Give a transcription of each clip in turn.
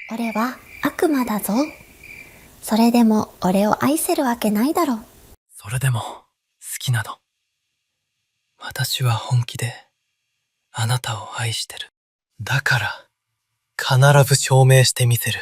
俺は悪魔だぞ。それでも俺を愛せるわけないだろ。それでも好きなの。私は本気であなたを愛してる。だから必ず証明してみせる。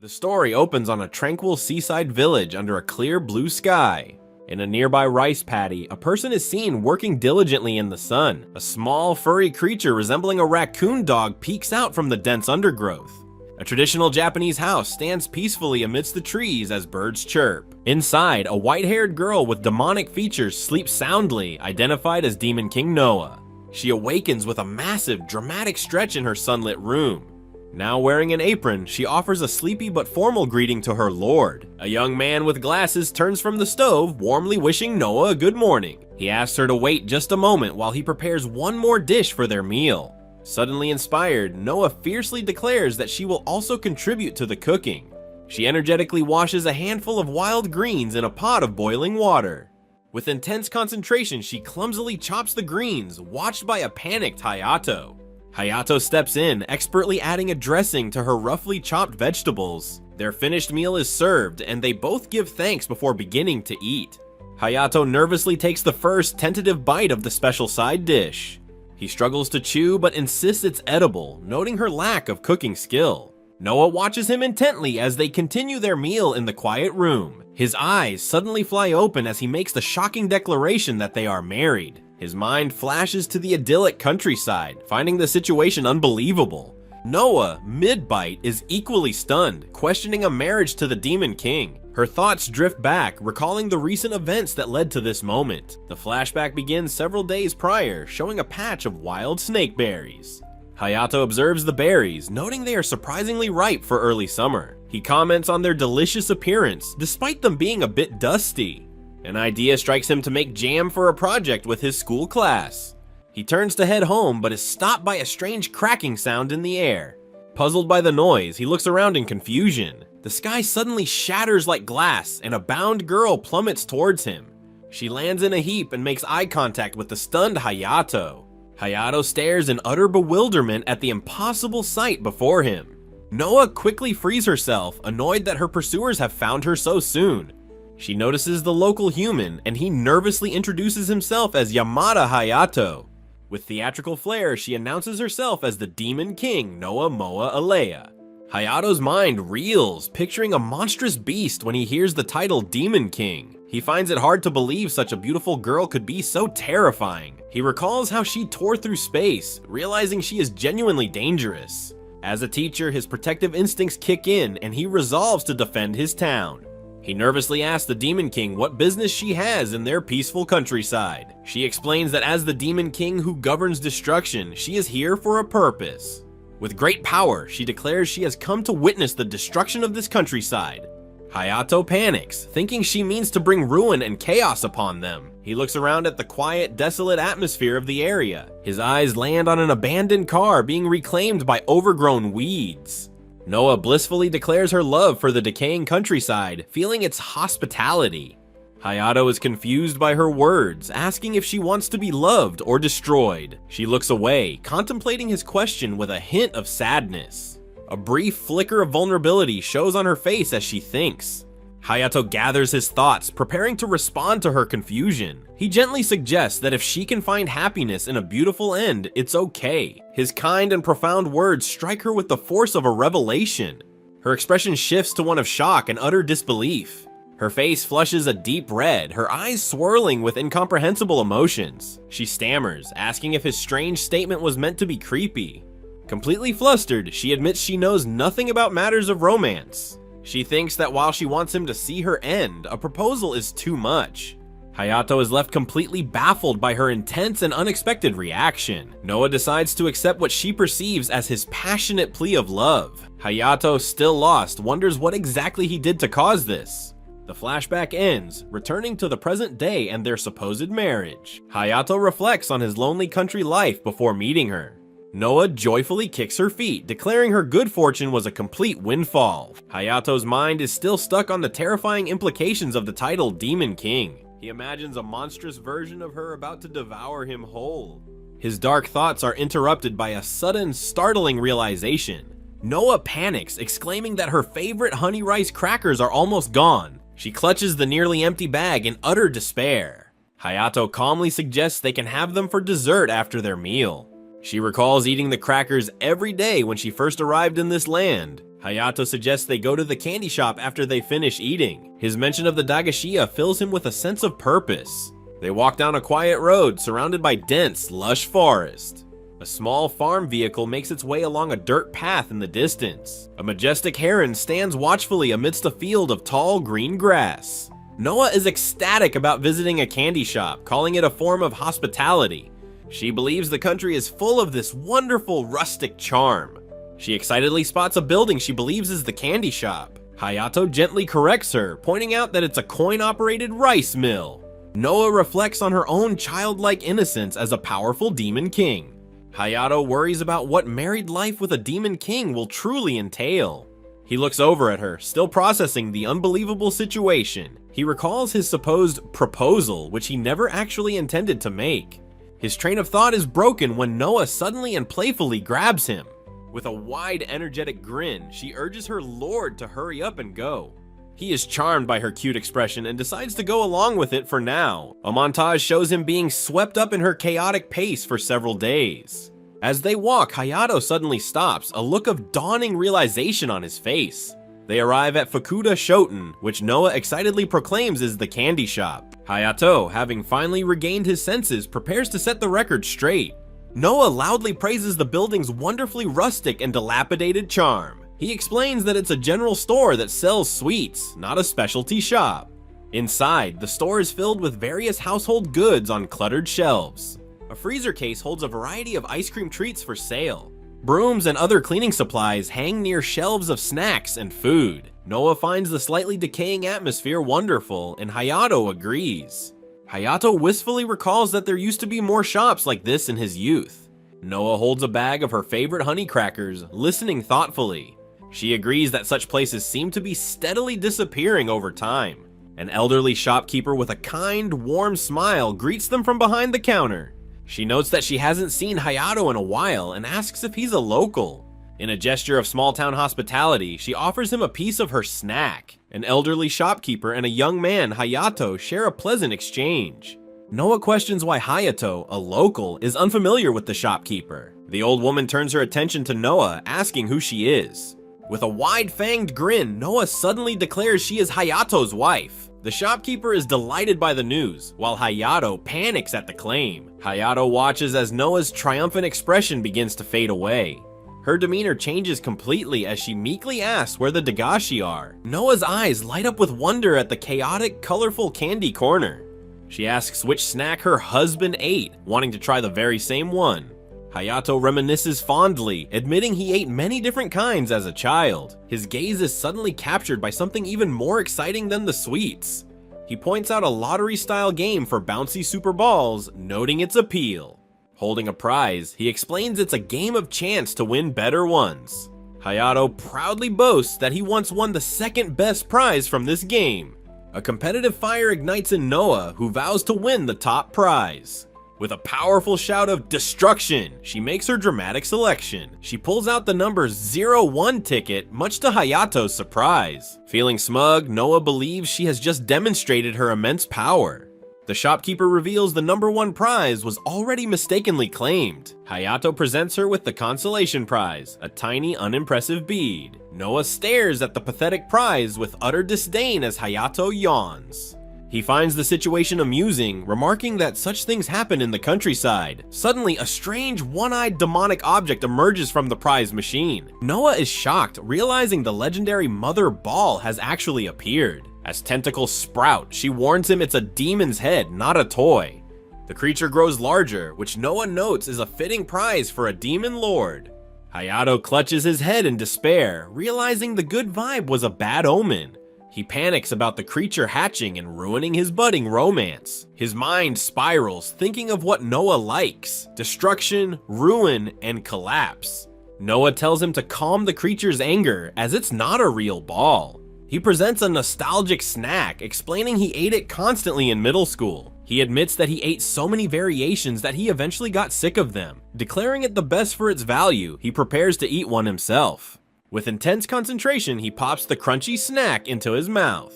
The story opens on a tranquil seaside village under a clear blue sky. In a nearby rice paddy, a person is seen working diligently in the sun. A small, furry creature resembling a raccoon dog peeks out from the dense undergrowth. A traditional Japanese house stands peacefully amidst the trees as birds chirp. Inside, a white-haired girl with demonic features sleeps soundly, identified as Demon King Noah. She awakens with a massive, dramatic stretch in her sunlit room. Now wearing an apron, she offers a sleepy but formal greeting to her lord. A young man with glasses turns from the stove, warmly wishing Noah a good morning. He asks her to wait just a moment while he prepares one more dish for their meal. Suddenly inspired, Noah fiercely declares that she will also contribute to the cooking. She energetically washes a handful of wild greens in a pot of boiling water. With intense concentration, she clumsily chops the greens, watched by a panicked Hayato. Hayato steps in, expertly adding a dressing to her roughly chopped vegetables. Their finished meal is served, and they both give thanks before beginning to eat. Hayato nervously takes the first tentative bite of the special side dish. He struggles to chew but insists it's edible, noting her lack of cooking skill. Noah watches him intently as they continue their meal in the quiet room. His eyes suddenly fly open as he makes the shocking declaration that they are married. His mind flashes to the idyllic countryside, finding the situation unbelievable. Noah, mid-bite, is equally stunned, questioning a marriage to the Demon King. Her thoughts drift back, recalling the recent events that led to this moment. The flashback begins several days prior, showing a patch of wild snakeberries. Hayato observes the berries, noting they are surprisingly ripe for early summer. He comments on their delicious appearance, despite them being a bit dusty. An idea strikes him to make jam for a project with his school class. He turns to head home, but is stopped by a strange cracking sound in the air. Puzzled by the noise, he looks around in confusion. The sky suddenly shatters like glass, and a bound girl plummets towards him. She lands in a heap and makes eye contact with the stunned Hayato. Hayato stares in utter bewilderment at the impossible sight before him. Noah quickly frees herself, annoyed that her pursuers have found her so soon. She notices the local human, and he nervously introduces himself as Yamada Hayato. With theatrical flair, she announces herself as the Demon King Noah Moa Alea. Hayato's mind reels, picturing a monstrous beast when he hears the title Demon King. He finds it hard to believe such a beautiful girl could be so terrifying. He recalls how she tore through space, realizing she is genuinely dangerous. As a teacher, his protective instincts kick in, and he resolves to defend his town. He nervously asks the Demon King what business she has in their peaceful countryside. She explains that as the Demon King who governs destruction, she is here for a purpose. With great power, she declares she has come to witness the destruction of this countryside. Hayato panics, thinking she means to bring ruin and chaos upon them. He looks around at the quiet, desolate atmosphere of the area. His eyes land on an abandoned car being reclaimed by overgrown weeds. Noah blissfully declares her love for the decaying countryside, feeling its hospitality. Hayato is confused by her words, asking if she wants to be loved or destroyed. She looks away, contemplating his question with a hint of sadness. A brief flicker of vulnerability shows on her face as she thinks. Hayato gathers his thoughts, preparing to respond to her confusion. He gently suggests that if she can find happiness in a beautiful end, it's okay. His kind and profound words strike her with the force of a revelation. Her expression shifts to one of shock and utter disbelief. Her face flushes a deep red, her eyes swirling with incomprehensible emotions. She stammers, asking if his strange statement was meant to be creepy. Completely flustered, she admits she knows nothing about matters of romance. She thinks that while she wants him to see her end, a proposal is too much. Hayato is left completely baffled by her intense and unexpected reaction. Noah decides to accept what she perceives as his passionate plea of love. Hayato, still lost, wonders what exactly he did to cause this. The flashback ends, returning to the present day and their supposed marriage. Hayato reflects on his lonely country life before meeting her. Noah joyfully kicks her feet, declaring her good fortune was a complete windfall. Hayato's mind is still stuck on the terrifying implications of the title Demon King. He imagines a monstrous version of her about to devour him whole. His dark thoughts are interrupted by a sudden, startling realization. Noah panics, exclaiming that her favorite honey rice crackers are almost gone. She clutches the nearly empty bag in utter despair. Hayato calmly suggests they can have them for dessert after their meal. She recalls eating the crackers every day when she first arrived in this land. Hayato suggests they go to the candy shop after they finish eating. His mention of the Dagashiya fills him with a sense of purpose. They walk down a quiet road surrounded by dense, lush forest. A small farm vehicle makes its way along a dirt path in the distance. A majestic heron stands watchfully amidst a field of tall green grass. Noah is ecstatic about visiting a candy shop, calling it a form of hospitality. She believes the country is full of this wonderful rustic charm. She excitedly spots a building she believes is the candy shop. Hayato gently corrects her, pointing out that it's a coin-operated rice mill. Noah reflects on her own childlike innocence as a powerful demon king. Hayato worries about what married life with a demon king will truly entail. He looks over at her, still processing the unbelievable situation. He recalls his supposed proposal, which he never actually intended to make. His train of thought is broken when Noah suddenly and playfully grabs him. With a wide, energetic grin, she urges her lord to hurry up and go. He is charmed by her cute expression and decides to go along with it for now. A montage shows him being swept up in her chaotic pace for several days. As they walk, Hayato suddenly stops, a look of dawning realization on his face. They arrive at Fukuda Shoten, which Noah excitedly proclaims is the candy shop. Hayato, having finally regained his senses, prepares to set the record straight. Noah loudly praises the building's wonderfully rustic and dilapidated charm. He explains that it's a general store that sells sweets, not a specialty shop. Inside, the store is filled with various household goods on cluttered shelves. A freezer case holds a variety of ice cream treats for sale. Brooms and other cleaning supplies hang near shelves of snacks and food. Noah finds the slightly decaying atmosphere wonderful, and Hayato agrees. Hayato wistfully recalls that there used to be more shops like this in his youth. Noah holds a bag of her favorite honey crackers, listening thoughtfully. She agrees that such places seem to be steadily disappearing over time. An elderly shopkeeper with a kind, warm smile greets them from behind the counter. She notes that she hasn't seen Hayato in a while and asks if he's a local. In a gesture of small-town hospitality, she offers him a piece of her snack. An elderly shopkeeper and a young man, Hayato, share a pleasant exchange. Noah questions why Hayato, a local, is unfamiliar with the shopkeeper. The old woman turns her attention to Noah, asking who she is. With a wide-fanged grin, Noah suddenly declares she is Hayato's wife. The shopkeeper is delighted by the news, while Hayato panics at the claim. Hayato watches as Noah's triumphant expression begins to fade away. Her demeanor changes completely as she meekly asks where the Dagashi are. Noah's eyes light up with wonder at the chaotic, colorful candy corner. She asks which snack her husband ate, wanting to try the very same one. Hayato reminisces fondly, admitting he ate many different kinds as a child. His gaze is suddenly captured by something even more exciting than the sweets. He points out a lottery-style game for bouncy super balls, noting its appeal. Holding a prize, he explains it's a game of chance to win better ones. Hayato proudly boasts that he once won the second best prize from this game. A competitive fire ignites in Noah, who vows to win the top prize. With a powerful shout of destruction, she makes her dramatic selection. She pulls out the number 01 ticket, much to Hayato's surprise. Feeling smug, Noah believes she has just demonstrated her immense power. The shopkeeper reveals the number 1 prize was already mistakenly claimed. Hayato presents her with the consolation prize, a tiny, unimpressive bead. Noah stares at the pathetic prize with utter disdain as Hayato yawns. He finds the situation amusing, remarking that such things happen in the countryside. Suddenly, a strange, one-eyed demonic object emerges from the prize machine. Noah is shocked, realizing the legendary Mother Ball has actually appeared. As tentacles sprout, she warns him it's a demon's head, not a toy. The creature grows larger, which Noah notes is a fitting prize for a demon lord. Hayato clutches his head in despair, realizing the good vibe was a bad omen. He panics about the creature hatching and ruining his budding romance. His mind spirals, thinking of what Noah likes: destruction, ruin, and collapse. Noah tells him to calm the creature's anger, as it's not a real ball. He presents a nostalgic snack, explaining he ate it constantly in middle school. He admits that he ate so many variations that he eventually got sick of them. Declaring it the best for its value, he prepares to eat one himself. With intense concentration, he pops the crunchy snack into his mouth.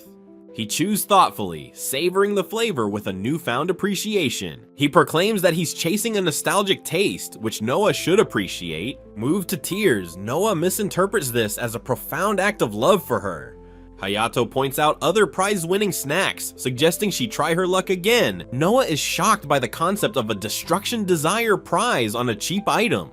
He chews thoughtfully, savoring the flavor with a newfound appreciation. He proclaims that he's chasing a nostalgic taste, which Noah should appreciate. Moved to tears, Noah misinterprets this as a profound act of love for her. Hayato points out other prize-winning snacks, suggesting she try her luck again. Noah is shocked by the concept of a destruction desire prize on a cheap item.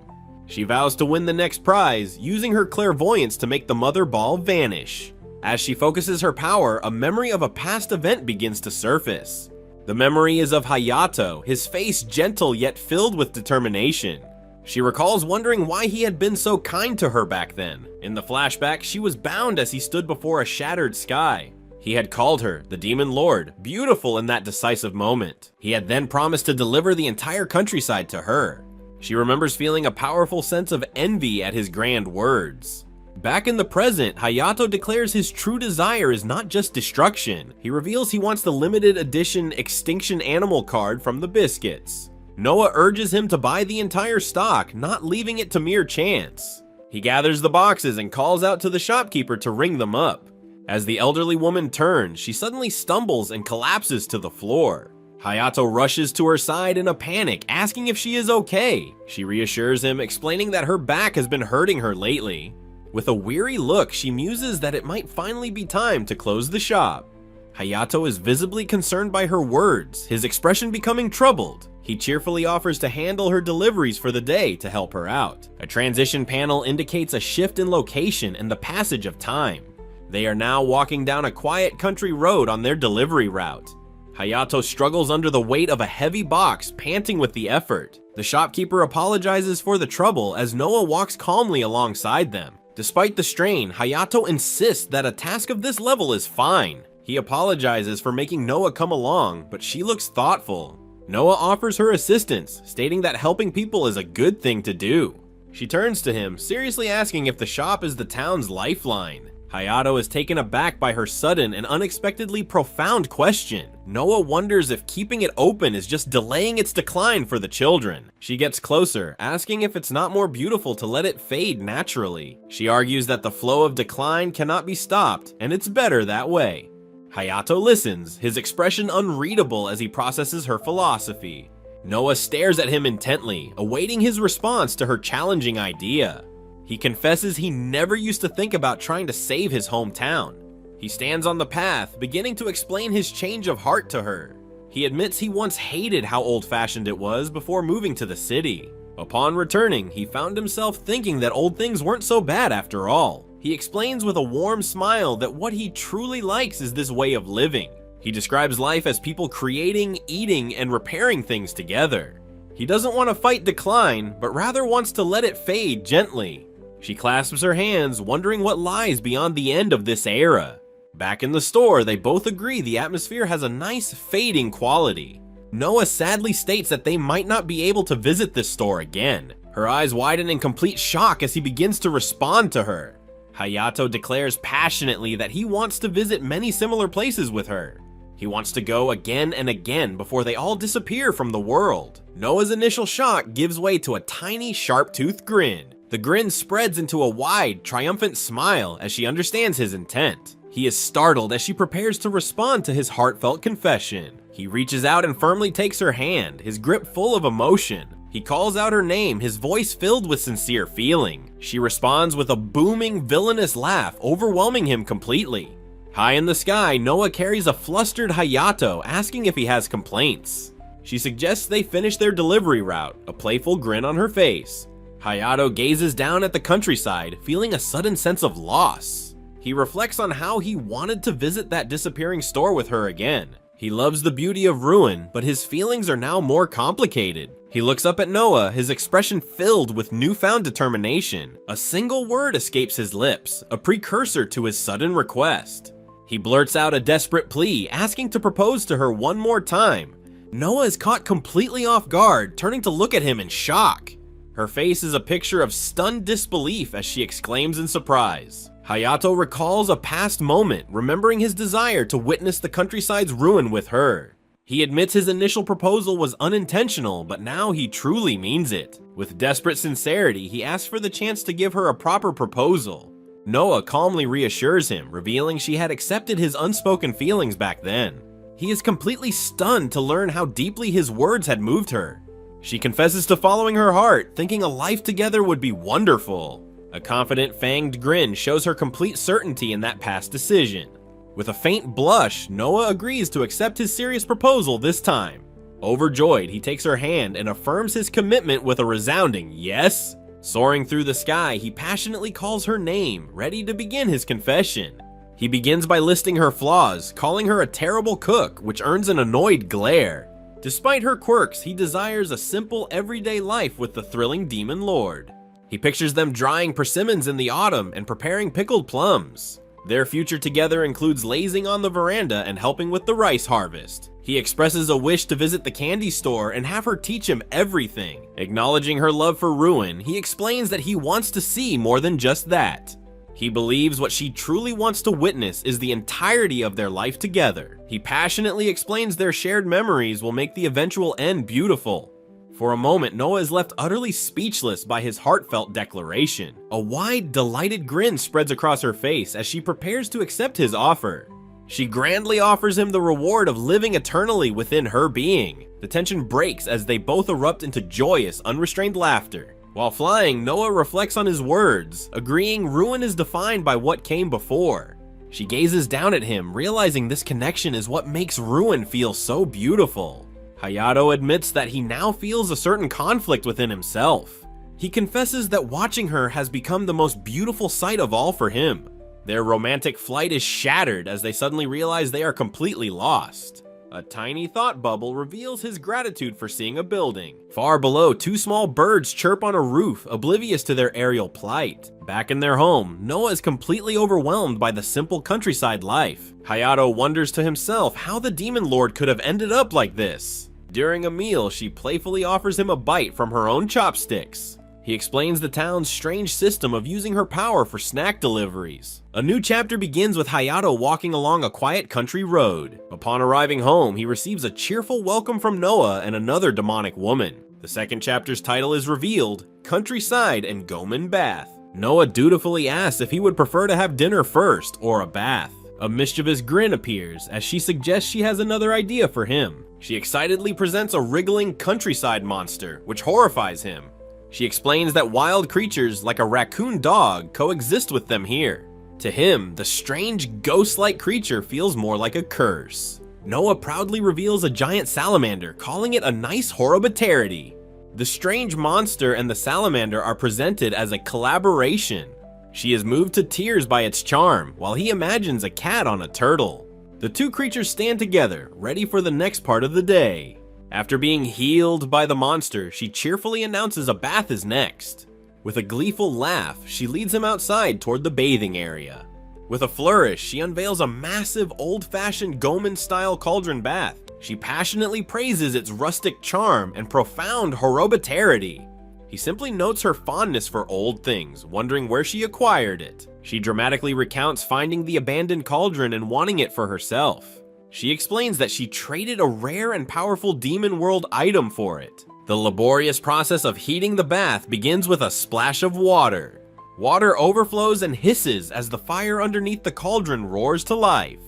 She vows to win the next prize, using her clairvoyance to make the mother ball vanish. As she focuses her power, a memory of a past event begins to surface. The memory is of Hayato, his face gentle yet filled with determination. She recalls wondering why he had been so kind to her back then. In the flashback, she was bound as he stood before a shattered sky. He had called her, the Demon Lord, beautiful in that decisive moment. He had then promised to deliver the entire countryside to her. She remembers feeling a powerful sense of envy at his grand words. Back in the present, Hayato declares his true desire is not just destruction. He reveals he wants the limited edition Extinction Animal card from the biscuits. Noah urges him to buy the entire stock, not leaving it to mere chance. He gathers the boxes and calls out to the shopkeeper to ring them up. As the elderly woman turns, she suddenly stumbles and collapses to the floor. Hayato rushes to her side in a panic, asking if she is okay. She reassures him, explaining that her back has been hurting her lately. With a weary look, she muses that it might finally be time to close the shop. Hayato is visibly concerned by her words, his expression becoming troubled. He cheerfully offers to handle her deliveries for the day to help her out. A transition panel indicates a shift in location and the passage of time. They are now walking down a quiet country road on their delivery route. Hayato struggles under the weight of a heavy box, panting with the effort. The shopkeeper apologizes for the trouble as Noah walks calmly alongside them. Despite the strain, Hayato insists that a task of this level is fine. He apologizes for making Noah come along, but she looks thoughtful. Noah offers her assistance, stating that helping people is a good thing to do. She turns to him, seriously asking if the shop is the town's lifeline. Hayato is taken aback by her sudden and unexpectedly profound question. Noah wonders if keeping it open is just delaying its decline for the children. She gets closer, asking if it's not more beautiful to let it fade naturally. She argues that the flow of decline cannot be stopped, and it's better that way. Hayato listens, his expression unreadable as he processes her philosophy. Noah stares at him intently, awaiting his response to her challenging idea. He confesses he never used to think about trying to save his hometown. He stands on the path, beginning to explain his change of heart to her. He admits he once hated how old-fashioned it was before moving to the city. Upon returning, he found himself thinking that old things weren't so bad after all. He explains with a warm smile that what he truly likes is this way of living. He describes life as people creating, eating, and repairing things together. He doesn't want to fight decline, but rather wants to let it fade gently. She clasps her hands, wondering what lies beyond the end of this era. Back in the store, they both agree the atmosphere has a nice fading quality. Noah sadly states that they might not be able to visit this store again. Her eyes widen in complete shock as he begins to respond to her. Hayato declares passionately that he wants to visit many similar places with her. He wants to go again and again before they all disappear from the world. Noah's initial shock gives way to a tiny, sharp-toothed grin. The grin spreads into a wide, triumphant smile as she understands his intent. He is startled as she prepares to respond to his heartfelt confession. He reaches out and firmly takes her hand, his grip full of emotion. He calls out her name, his voice filled with sincere feeling. She responds with a booming, villainous laugh, overwhelming him completely. High in the sky, Noah carries a flustered Hayato, asking if he has complaints. She suggests they finish their delivery route, a playful grin on her face. Hayato gazes down at the countryside, feeling a sudden sense of loss. He reflects on how he wanted to visit that disappearing store with her again. He loves the beauty of ruin, but his feelings are now more complicated. He looks up at Noah, his expression filled with newfound determination. A single word escapes his lips, a precursor to his sudden request. He blurts out a desperate plea, asking to propose to her one more time. Noah is caught completely off guard, turning to look at him in shock. Her face is a picture of stunned disbelief as she exclaims in surprise. Hayato recalls a past moment, remembering his desire to witness the countryside's ruin with her. He admits his initial proposal was unintentional, but now he truly means it. With desperate sincerity, he asks for the chance to give her a proper proposal. Noah calmly reassures him, revealing she had accepted his unspoken feelings back then. He is completely stunned to learn how deeply his words had moved her. She confesses to following her heart, thinking a life together would be wonderful. A confident, fanged grin shows her complete certainty in that past decision. With a faint blush, Noah agrees to accept his serious proposal this time. Overjoyed, he takes her hand and affirms his commitment with a resounding yes. Soaring through the sky, he passionately calls her name, ready to begin his confession. He begins by listing her flaws, calling her a terrible cook, which earns an annoyed glare. Despite her quirks, he desires a simple, everyday life with the thrilling demon lord. He pictures them drying persimmons in the autumn and preparing pickled plums. Their future together includes lazing on the veranda and helping with the rice harvest. He expresses a wish to visit the candy store and have her teach him everything. Acknowledging her love for Ruin, he explains that he wants to see more than just that. He believes what she truly wants to witness is the entirety of their life together. He passionately explains their shared memories will make the eventual end beautiful. For a moment, Noah is left utterly speechless by his heartfelt declaration. A wide, delighted grin spreads across her face as she prepares to accept his offer. She grandly offers him the reward of living eternally within her being. The tension breaks as they both erupt into joyous, unrestrained laughter. While flying, Noah reflects on his words, agreeing Ruin is defined by what came before. She gazes down at him, realizing this connection is what makes Ruin feel so beautiful. Hayato admits that he now feels a certain conflict within himself. He confesses that watching her has become the most beautiful sight of all for him. Their romantic flight is shattered as they suddenly realize they are completely lost. A tiny thought bubble reveals his gratitude for seeing a building. Far below, two small birds chirp on a roof, oblivious to their aerial plight. Back in their home, Noah is completely overwhelmed by the simple countryside life. Hayato wonders to himself how the Demon Lord could have ended up like this. During a meal, she playfully offers him a bite from her own chopsticks. He explains the town's strange system of using her power for snack deliveries. A new chapter begins with Hayato walking along a quiet country road. Upon arriving home, he receives a cheerful welcome from Noah and another demonic woman. The second chapter's title is revealed, Countryside and Gomen Bath. Noah dutifully asks if he would prefer to have dinner first or a bath. A mischievous grin appears as she suggests she has another idea for him. She excitedly presents a wriggling countryside monster, which horrifies him. She explains that wild creatures like a raccoon dog coexist with them here. To him, the strange ghost-like creature feels more like a curse. Noah proudly reveals a giant salamander, calling it a nice horribitarity. The strange monster and the salamander are presented as a collaboration. She is moved to tears by its charm, while he imagines a cat on a turtle. The two creatures stand together, ready for the next part of the day. After being healed by the monster, she cheerfully announces a bath is next. With a gleeful laugh, she leads him outside toward the bathing area. With a flourish, she unveils a massive, old-fashioned Gomen-style cauldron bath. She passionately praises its rustic charm and profound horribitarity. He simply notes her fondness for old things, wondering where she acquired it. She dramatically recounts finding the abandoned cauldron and wanting it for herself. She explains that she traded a rare and powerful demon world item for it. The laborious process of heating the bath begins with a splash of water. Water overflows and hisses as the fire underneath the cauldron roars to life.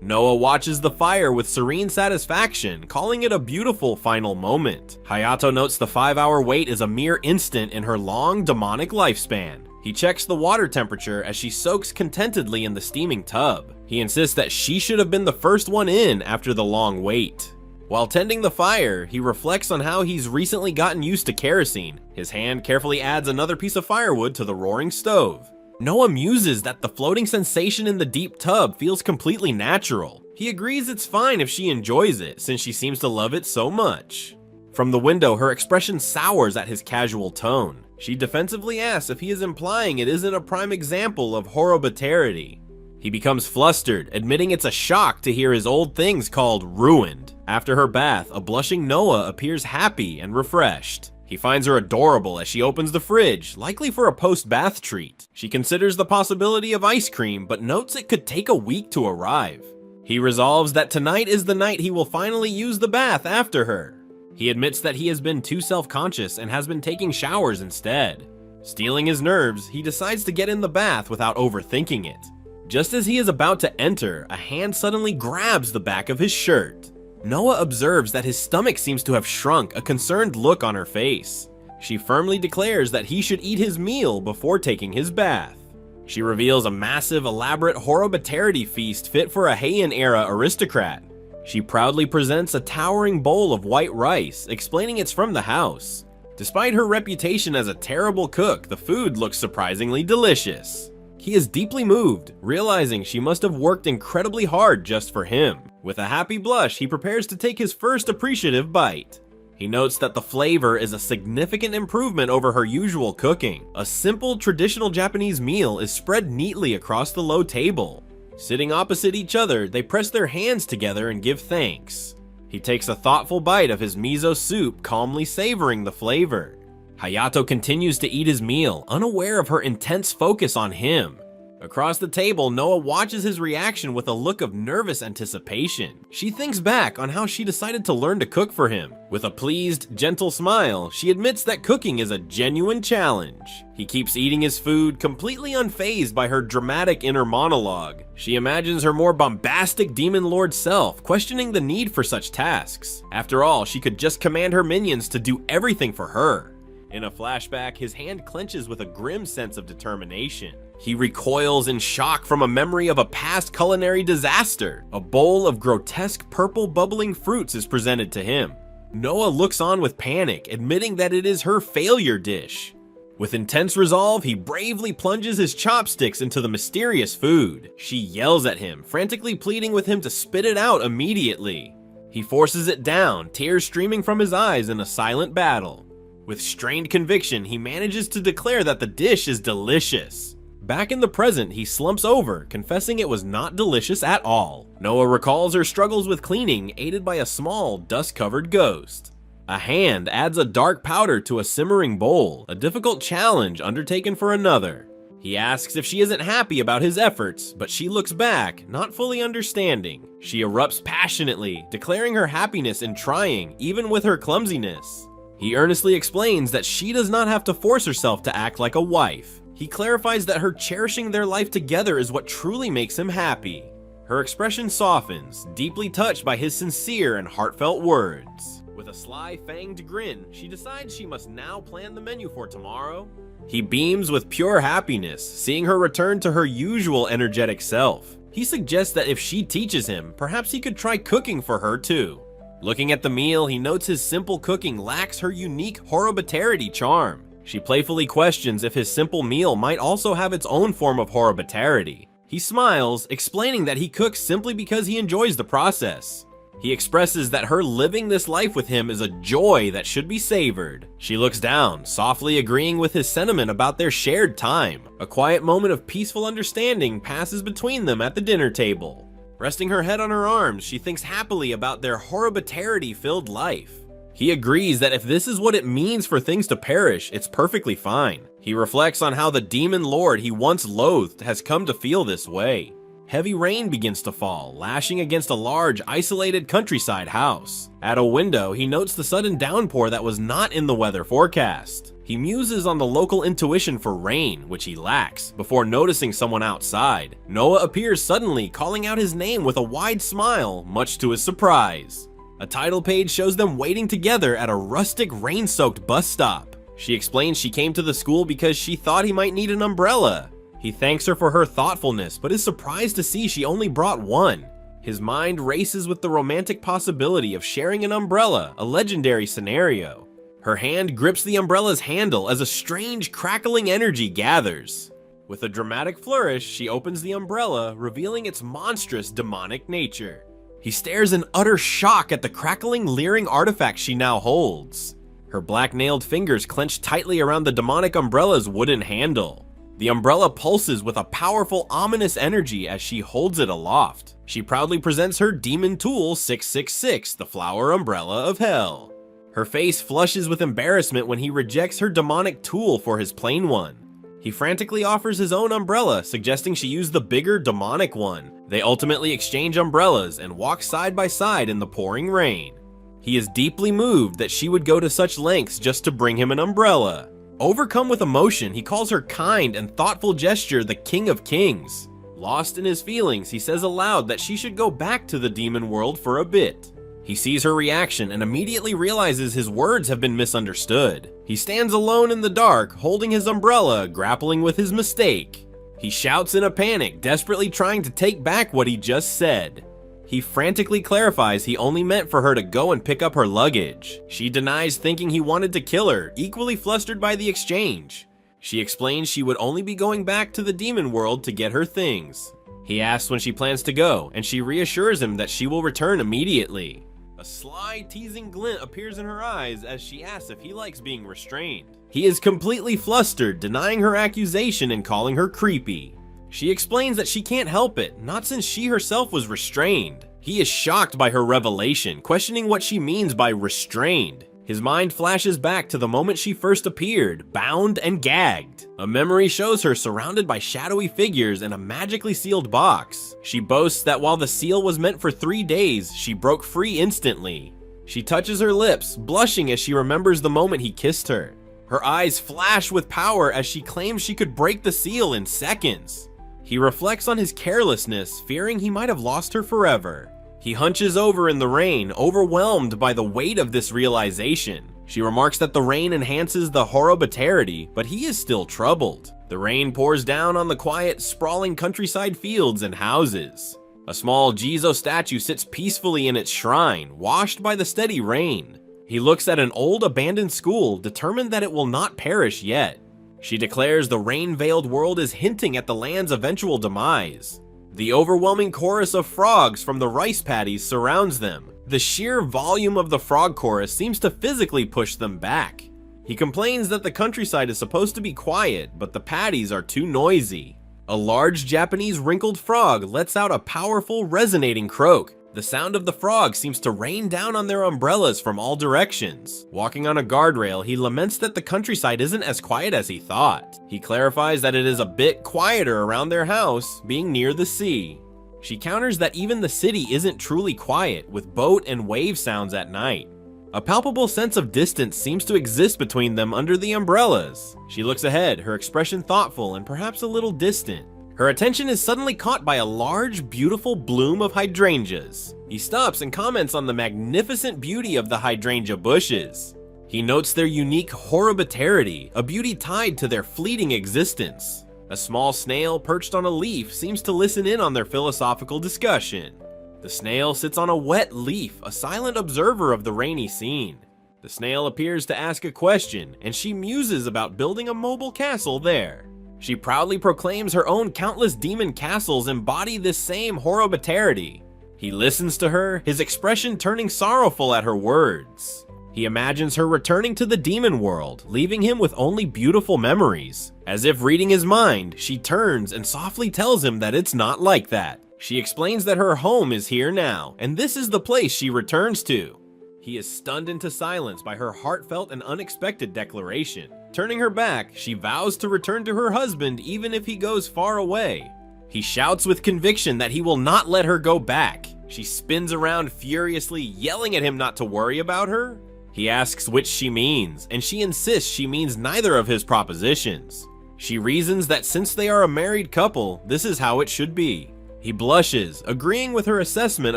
Noah watches the fire with serene satisfaction, calling it a beautiful final moment. Hayato notes the 5-hour wait is a mere instant in her long demonic lifespan. He checks the water temperature as she soaks contentedly in the steaming tub. He insists that she should have been the first one in after the long wait. While tending the fire, he reflects on how he's recently gotten used to kerosene. His hand carefully adds another piece of firewood to the roaring stove. Noah muses that the floating sensation in the deep tub feels completely natural. He agrees it's fine if she enjoys it, since she seems to love it so much. From the window, her expression sours at his casual tone. She defensively asks if he is implying it isn't a prime example of horribitarity. He becomes flustered, admitting it's a shock to hear his old things called ruined. After her bath, a blushing Noah appears happy and refreshed. He finds her adorable as she opens the fridge, likely for a post-bath treat. She considers the possibility of ice cream, but notes it could take a week to arrive. He resolves that tonight is the night he will finally use the bath after her. He admits that he has been too self-conscious and has been taking showers instead. Steeling his nerves, he decides to get in the bath without overthinking it. Just as he is about to enter, a hand suddenly grabs the back of his shirt. Noah observes that his stomach seems to have shrunk, a concerned look on her face. She firmly declares that he should eat his meal before taking his bath. She reveals a massive, elaborate horobaterity feast fit for a Heian-era aristocrat. She proudly presents a towering bowl of white rice, explaining it's from the house. Despite her reputation as a terrible cook, the food looks surprisingly delicious. He is deeply moved, realizing she must have worked incredibly hard just for him. With a happy blush, he prepares to take his first appreciative bite. He notes that the flavor is a significant improvement over her usual cooking. A simple, traditional Japanese meal is spread neatly across the low table. Sitting opposite each other, they press their hands together and give thanks. He takes a thoughtful bite of his miso soup, calmly savoring the flavor. Hayato continues to eat his meal, unaware of her intense focus on him. Across the table, Noah watches his reaction with a look of nervous anticipation. She thinks back on how she decided to learn to cook for him. With a pleased, gentle smile, she admits that cooking is a genuine challenge. He keeps eating his food, completely unfazed by her dramatic inner monologue. She imagines her more bombastic demon lord self, questioning the need for such tasks. After all, she could just command her minions to do everything for her. In a flashback, his hand clenches with a grim sense of determination. He recoils in shock from a memory of a past culinary disaster. A bowl of grotesque purple bubbling fruits is presented to him. Noah looks on with panic, admitting that it is her failure dish. With intense resolve, he bravely plunges his chopsticks into the mysterious food. She yells at him, frantically pleading with him to spit it out immediately. He forces it down, tears streaming from his eyes in a silent battle. With strained conviction, he manages to declare that the dish is delicious. Back in the present, he slumps over, confessing it was not delicious at all. Noah recalls her struggles with cleaning, aided by a small, dust-covered ghost. A hand adds a dark powder to a simmering bowl, a difficult challenge undertaken for another. He asks if she isn't happy about his efforts, but she looks back, not fully understanding. She erupts passionately, declaring her happiness in trying, even with her clumsiness. He earnestly explains that she does not have to force herself to act like a wife. He clarifies that her cherishing their life together is what truly makes him happy. Her expression softens, deeply touched by his sincere and heartfelt words. With a sly, fanged grin, she decides she must now plan the menu for tomorrow. He beams with pure happiness, seeing her return to her usual energetic self. He suggests that if she teaches him, perhaps he could try cooking for her too. Looking at the meal, he notes his simple cooking lacks her unique horobaterity charm. She playfully questions if his simple meal might also have its own form of horobaterity. He smiles, explaining that he cooks simply because he enjoys the process. He expresses that her living this life with him is a joy that should be savored. She looks down, softly agreeing with his sentiment about their shared time. A quiet moment of peaceful understanding passes between them at the dinner table. Resting her head on her arms, she thinks happily about their horobaterity-filled life. He agrees that if this is what it means for things to perish, it's perfectly fine. He reflects on how the demon lord he once loathed has come to feel this way. Heavy rain begins to fall, lashing against a large, isolated countryside house. At a window, he notes the sudden downpour that was not in the weather forecast. He muses on the local intuition for rain, which he lacks, before noticing someone outside. Noah appears suddenly, calling out his name with a wide smile, much to his surprise. A title page shows them waiting together at a rustic, rain-soaked bus stop. She explains she came to the school because she thought he might need an umbrella. He thanks her for her thoughtfulness, but is surprised to see she only brought one. His mind races with the romantic possibility of sharing an umbrella, a legendary scenario. Her hand grips the umbrella's handle as a strange, crackling energy gathers. With a dramatic flourish, she opens the umbrella, revealing its monstrous, demonic nature. He stares in utter shock at the crackling, leering artifact she now holds. Her black-nailed fingers clench tightly around the demonic umbrella's wooden handle. The umbrella pulses with a powerful, ominous energy as she holds it aloft. She proudly presents her demon tool 666, the flower umbrella of hell. Her face flushes with embarrassment when he rejects her demonic tool for his plain one. He frantically offers his own umbrella, suggesting she use the bigger demonic one. They ultimately exchange umbrellas and walk side by side in the pouring rain. He is deeply moved that she would go to such lengths just to bring him an umbrella. Overcome with emotion, he calls her kind and thoughtful gesture the King of Kings. Lost in his feelings, he says aloud that she should go back to the demon world for a bit. He sees her reaction and immediately realizes his words have been misunderstood. He stands alone in the dark, holding his umbrella, grappling with his mistake. He shouts in a panic, desperately trying to take back what he just said. He frantically clarifies he only meant for her to go and pick up her luggage. She denies thinking he wanted to kill her, equally flustered by the exchange. She explains she would only be going back to the demon world to get her things. He asks when she plans to go, and she reassures him that she will return immediately. A sly, teasing glint appears in her eyes as she asks if he likes being restrained. He is completely flustered, denying her accusation and calling her creepy. She explains that she can't help it, not since she herself was restrained. He is shocked by her revelation, questioning what she means by restrained. His mind flashes back to the moment she first appeared, bound and gagged. A memory shows her surrounded by shadowy figures in a magically sealed box. She boasts that while the seal was meant for 3 days, she broke free instantly. She touches her lips, blushing as she remembers the moment he kissed her. Her eyes flash with power as she claims she could break the seal in seconds. He reflects on his carelessness, fearing he might have lost her forever. He hunches over in the rain, overwhelmed by the weight of this realization. She remarks that the rain enhances the horribility, but he is still troubled. The rain pours down on the quiet, sprawling countryside fields and houses. A small Jizo statue sits peacefully in its shrine, washed by the steady rain. He looks at an old abandoned school, determined that it will not perish yet. She declares the rain-veiled world is hinting at the land's eventual demise. The overwhelming chorus of frogs from the rice paddies surrounds them. The sheer volume of the frog chorus seems to physically push them back. He complains that the countryside is supposed to be quiet, but the paddies are too noisy. A large Japanese wrinkled frog lets out a powerful, resonating croak. The sound of the frog seems to rain down on their umbrellas from all directions. Walking on a guardrail, he laments that the countryside isn't as quiet as he thought. He clarifies that it is a bit quieter around their house, being near the sea. She counters that even the city isn't truly quiet, with boat and wave sounds at night. A palpable sense of distance seems to exist between them under the umbrellas. She looks ahead, her expression thoughtful and perhaps a little distant. Her attention is suddenly caught by a large, beautiful bloom of hydrangeas. He stops and comments on the magnificent beauty of the hydrangea bushes. He notes their unique horribility, a beauty tied to their fleeting existence. A small snail perched on a leaf seems to listen in on their philosophical discussion. The snail sits on a wet leaf, a silent observer of the rainy scene. The snail appears to ask a question, and she muses about building a mobile castle there. She proudly proclaims her own countless demon castles embody this same horribility. He listens to her, his expression turning sorrowful at her words. He imagines her returning to the demon world, leaving him with only beautiful memories. As if reading his mind, she turns and softly tells him that it's not like that. She explains that her home is here now, and this is the place she returns to. He is stunned into silence by her heartfelt and unexpected declaration. Turning her back, she vows to return to her husband even if he goes far away. He shouts with conviction that he will not let her go back. She spins around furiously, yelling at him not to worry about her. He asks which she means, and she insists she means neither of his propositions. She reasons that since they are a married couple, this is how it should be. He blushes, agreeing with her assessment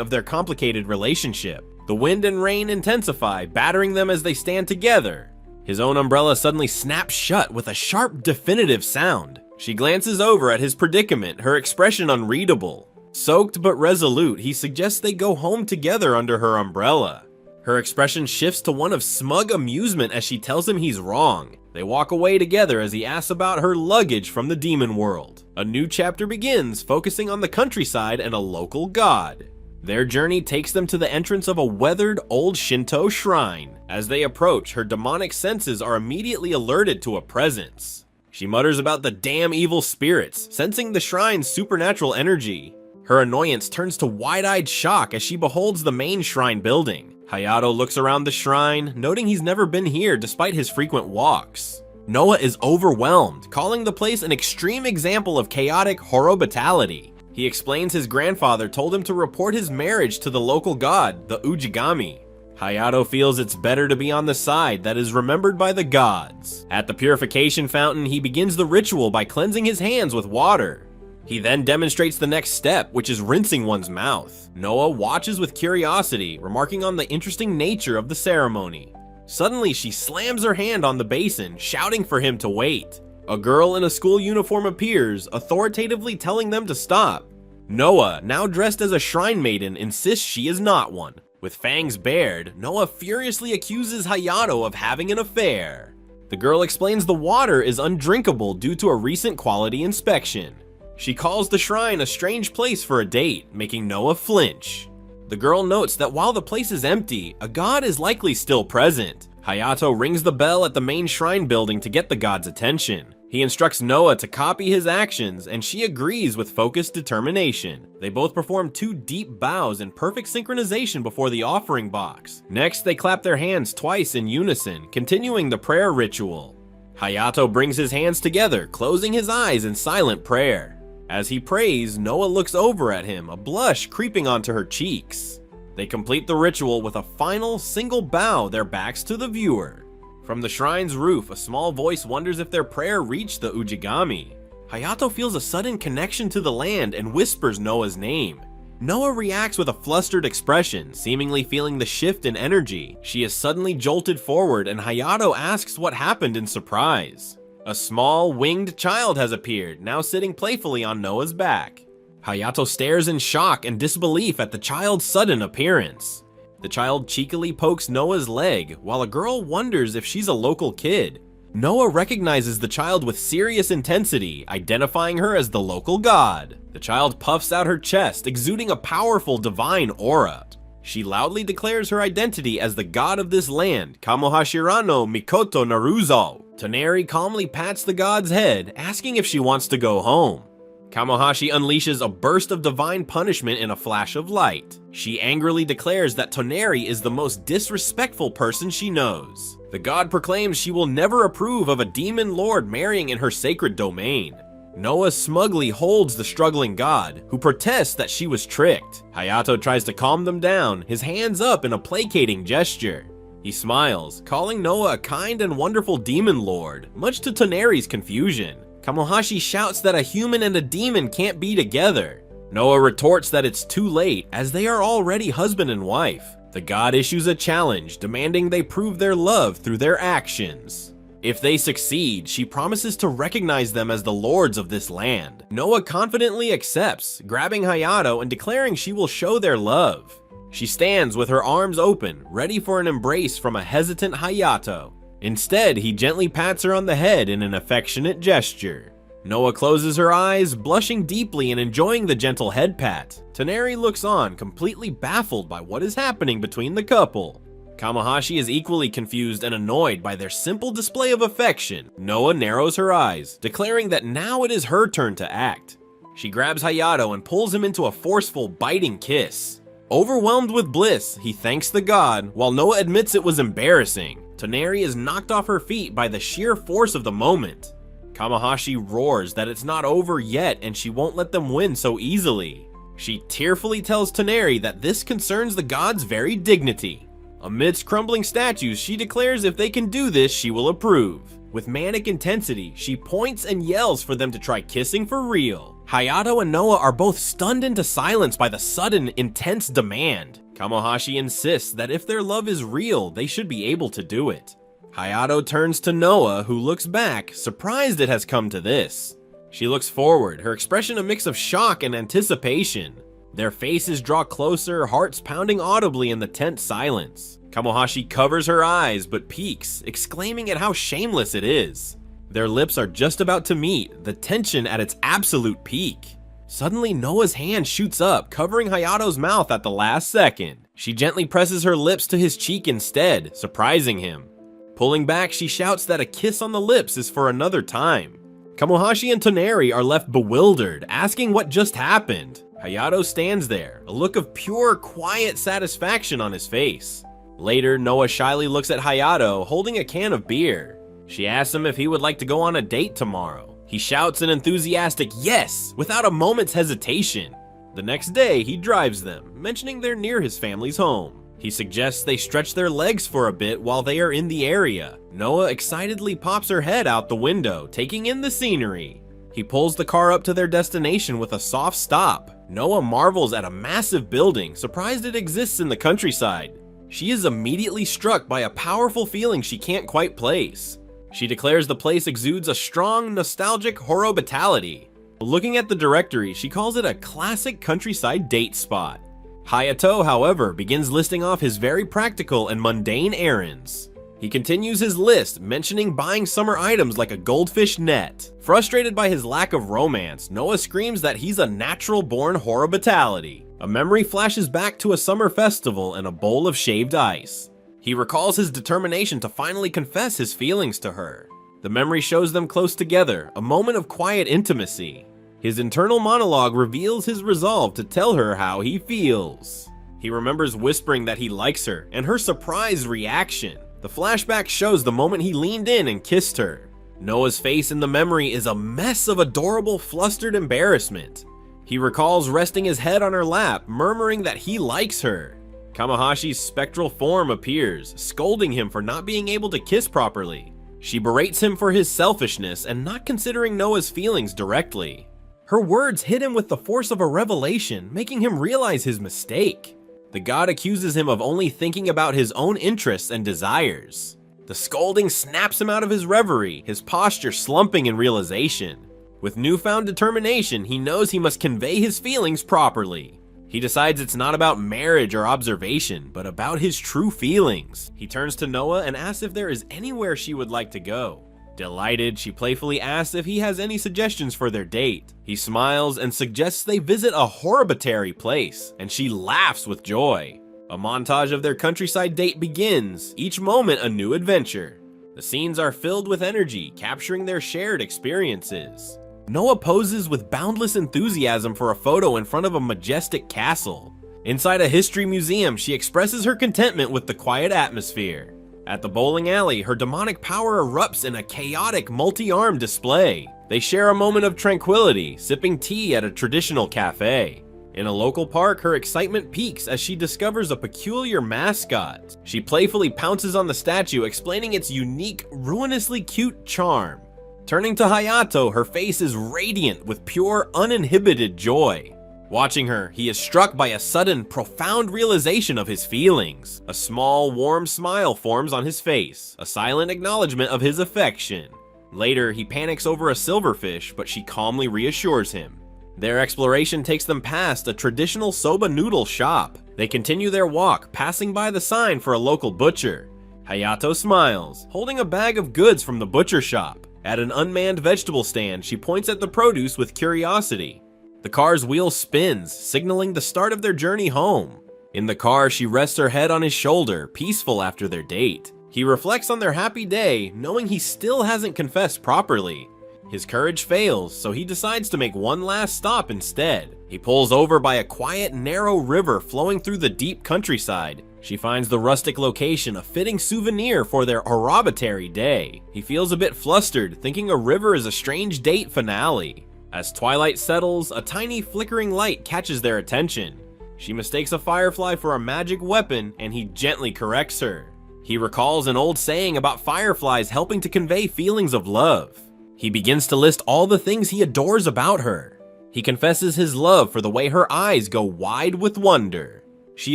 of their complicated relationship. The wind and rain intensify, battering them as they stand together. His own umbrella suddenly snaps shut with a sharp, definitive sound. She glances over at his predicament, her expression unreadable. Soaked but resolute, he suggests they go home together under her umbrella. Her expression shifts to one of smug amusement as she tells him he's wrong. They walk away together as he asks about her luggage from the demon world. A new chapter begins, focusing on the countryside and a local god. Their journey takes them to the entrance of a weathered old Shinto shrine. As they approach, her demonic senses are immediately alerted to a presence. She mutters about the damn evil spirits, sensing the shrine's supernatural energy. Her annoyance turns to wide-eyed shock as she beholds the main shrine building. Hayato looks around the shrine, noting he's never been here despite his frequent walks. Noah is overwhelmed, calling the place an extreme example of chaotic horribility. He explains his grandfather told him to report his marriage to the local god, the Ujigami. Hayato feels it's better to be on the side that is remembered by the gods. At the purification fountain, he begins the ritual by cleansing his hands with water. He then demonstrates the next step, which is rinsing one's mouth. Noa watches with curiosity, remarking on the interesting nature of the ceremony. Suddenly, she slams her hand on the basin, shouting for him to wait. A girl in a school uniform appears, authoritatively telling them to stop. Noa, now dressed as a shrine maiden, insists she is not one. With fangs bared, Noa furiously accuses Hayato of having an affair. The girl explains the water is undrinkable due to a recent quality inspection. She calls the shrine a strange place for a date, making Noa flinch. The girl notes that while the place is empty, a god is likely still present. Hayato rings the bell at the main shrine building to get the god's attention. He instructs Noa to copy his actions, and she agrees with focused determination. They both perform 2 deep bows in perfect synchronization before the offering box. Next, they clap their hands twice in unison, continuing the prayer ritual. Hayato brings his hands together, closing his eyes in silent prayer. As he prays, Noa looks over at him, a blush creeping onto her cheeks. They complete the ritual with a final single bow, their backs to the viewer. From the shrine's roof, a small voice wonders if their prayer reached the Ujigami. Hayato feels a sudden connection to the land and whispers Noa's name. Noa reacts with a flustered expression, seemingly feeling the shift in energy. She is suddenly jolted forward, and Hayato asks what happened in surprise. A small, winged child has appeared, now sitting playfully on Noa's back. Hayato stares in shock and disbelief at the child's sudden appearance. The child cheekily pokes Noa's leg, while a girl wonders if she's a local kid. Noa recognizes the child with serious intensity, identifying her as the local god. The child puffs out her chest, exuding a powerful divine aura. She loudly declares her identity as the god of this land, Kamohashirano Mikoto Naruzo. Toneri calmly pats the god's head, asking if she wants to go home. Kamohashi unleashes a burst of divine punishment in a flash of light. She angrily declares that Toneri is the most disrespectful person she knows. The god proclaims she will never approve of a demon lord marrying in her sacred domain. Noa smugly holds the struggling god, who protests that she was tricked. Hayato tries to calm them down, his hands up in a placating gesture. He smiles, calling Noa a kind and wonderful demon lord, much to Toneri's confusion. Kamohashi shouts that a human and a demon can't be together. Noa retorts that it's too late, as they are already husband and wife. The god issues a challenge, demanding they prove their love through their actions. If they succeed, she promises to recognize them as the lords of this land. Noa confidently accepts, grabbing Hayato and declaring she will show their love. She stands with her arms open, ready for an embrace from a hesitant Hayato. Instead, he gently pats her on the head in an affectionate gesture. Noa closes her eyes, blushing deeply and enjoying the gentle head pat. Toneri looks on, completely baffled by what is happening between the couple. Kamohashi is equally confused and annoyed by their simple display of affection. Noa narrows her eyes, declaring that now it is her turn to act. She grabs Hayato and pulls him into a forceful, biting kiss. Overwhelmed with bliss, he thanks the god, while Noa admits it was embarrassing. Toneri is knocked off her feet by the sheer force of the moment. Kamohashi roars that it's not over yet and she won't let them win so easily. She tearfully tells Toneri that this concerns the god's very dignity. Amidst crumbling statues, she declares if they can do this, she will approve. With manic intensity, she points and yells for them to try kissing for real. Hayato and Noa are both stunned into silence by the sudden, intense demand. Kamohashi insists that if their love is real, they should be able to do it. Hayato turns to Noa, who looks back, surprised it has come to this. She looks forward, her expression a mix of shock and anticipation. Their faces draw closer, hearts pounding audibly in the tense silence. Kamohashi covers her eyes but peeks, exclaiming at how shameless it is. Their lips are just about to meet, the tension at its absolute peak. Suddenly, Noa's hand shoots up, covering Hayato's mouth at the last second. She gently presses her lips to his cheek instead, surprising him. Pulling back, she shouts that a kiss on the lips is for another time. Kamohashi and Toneri are left bewildered, asking what just happened. Hayato stands there, a look of pure, quiet satisfaction on his face. Later, Noa shyly looks at Hayato, holding a can of beer. She asks him if he would like to go on a date tomorrow. He shouts an enthusiastic yes without a moment's hesitation. The next day, he drives them, mentioning they're near his family's home. He suggests they stretch their legs for a bit while they are in the area. Noah excitedly pops her head out the window, taking in the scenery. He pulls the car up to their destination with a soft stop. Noah marvels at a massive building, surprised it exists in the countryside. She is immediately struck by a powerful feeling she can't quite place. She declares the place exudes a strong, nostalgic hospitality. Looking at the directory, she calls it a classic countryside date spot. Hayato, however, begins listing off his very practical and mundane errands. He continues his list, mentioning buying summer items like a goldfish net. Frustrated by his lack of romance, Noah screams that he's a natural-born hospitality. A memory flashes back to a summer festival and a bowl of shaved ice. He recalls his determination to finally confess his feelings to her. The memory shows them close together, a moment of quiet intimacy. His internal monologue reveals his resolve to tell her how he feels. He remembers whispering that he likes her, and her surprised reaction. The flashback shows the moment he leaned in and kissed her. Noah's face in the memory is a mess of adorable, flustered embarrassment. He recalls resting his head on her lap, murmuring that he likes her. Kamahashi's spectral form appears, scolding him for not being able to kiss properly. She berates him for his selfishness and not considering Noah's feelings directly. Her words hit him with the force of a revelation, making him realize his mistake. The god accuses him of only thinking about his own interests and desires. The scolding snaps him out of his reverie, his posture slumping in realization. With newfound determination, he knows he must convey his feelings properly. He decides it's not about marriage or observation, but about his true feelings. He turns to Noah and asks if there is anywhere she would like to go. Delighted, she playfully asks if he has any suggestions for their date. He smiles and suggests they visit a hospitality place, and she laughs with joy. A montage of their countryside date begins, each moment a new adventure. The scenes are filled with energy, capturing their shared experiences. Noah poses with boundless enthusiasm for a photo in front of a majestic castle. Inside a history museum, she expresses her contentment with the quiet atmosphere. At the bowling alley, her demonic power erupts in a chaotic multi-armed display. They share a moment of tranquility, sipping tea at a traditional cafe. In a local park, her excitement peaks as she discovers a peculiar mascot. She playfully pounces on the statue, explaining its unique, ruinously cute charm. Turning to Hayato, her face is radiant with pure, uninhibited joy. Watching her, he is struck by a sudden, profound realization of his feelings. A small, warm smile forms on his face, a silent acknowledgement of his affection. Later, he panics over a silverfish, but she calmly reassures him. Their exploration takes them past a traditional soba noodle shop. They continue their walk, passing by the sign for a local butcher. Hayato smiles, holding a bag of goods from the butcher shop. At an unmanned vegetable stand, she points at the produce with curiosity. The car's wheel spins, signaling the start of their journey home. In the car, she rests her head on his shoulder, peaceful after their date. He reflects on their happy day, knowing he still hasn't confessed properly. His courage fails, so he decides to make one last stop instead. He pulls over by a quiet, narrow river flowing through the deep countryside. She finds the rustic location a fitting souvenir for their hospitality day. He feels a bit flustered, thinking a river is a strange date finale. As twilight settles, a tiny flickering light catches their attention. She mistakes a firefly for a magic weapon, and he gently corrects her. He recalls an old saying about fireflies helping to convey feelings of love. He begins to list all the things he adores about her. He confesses his love for the way her eyes go wide with wonder. She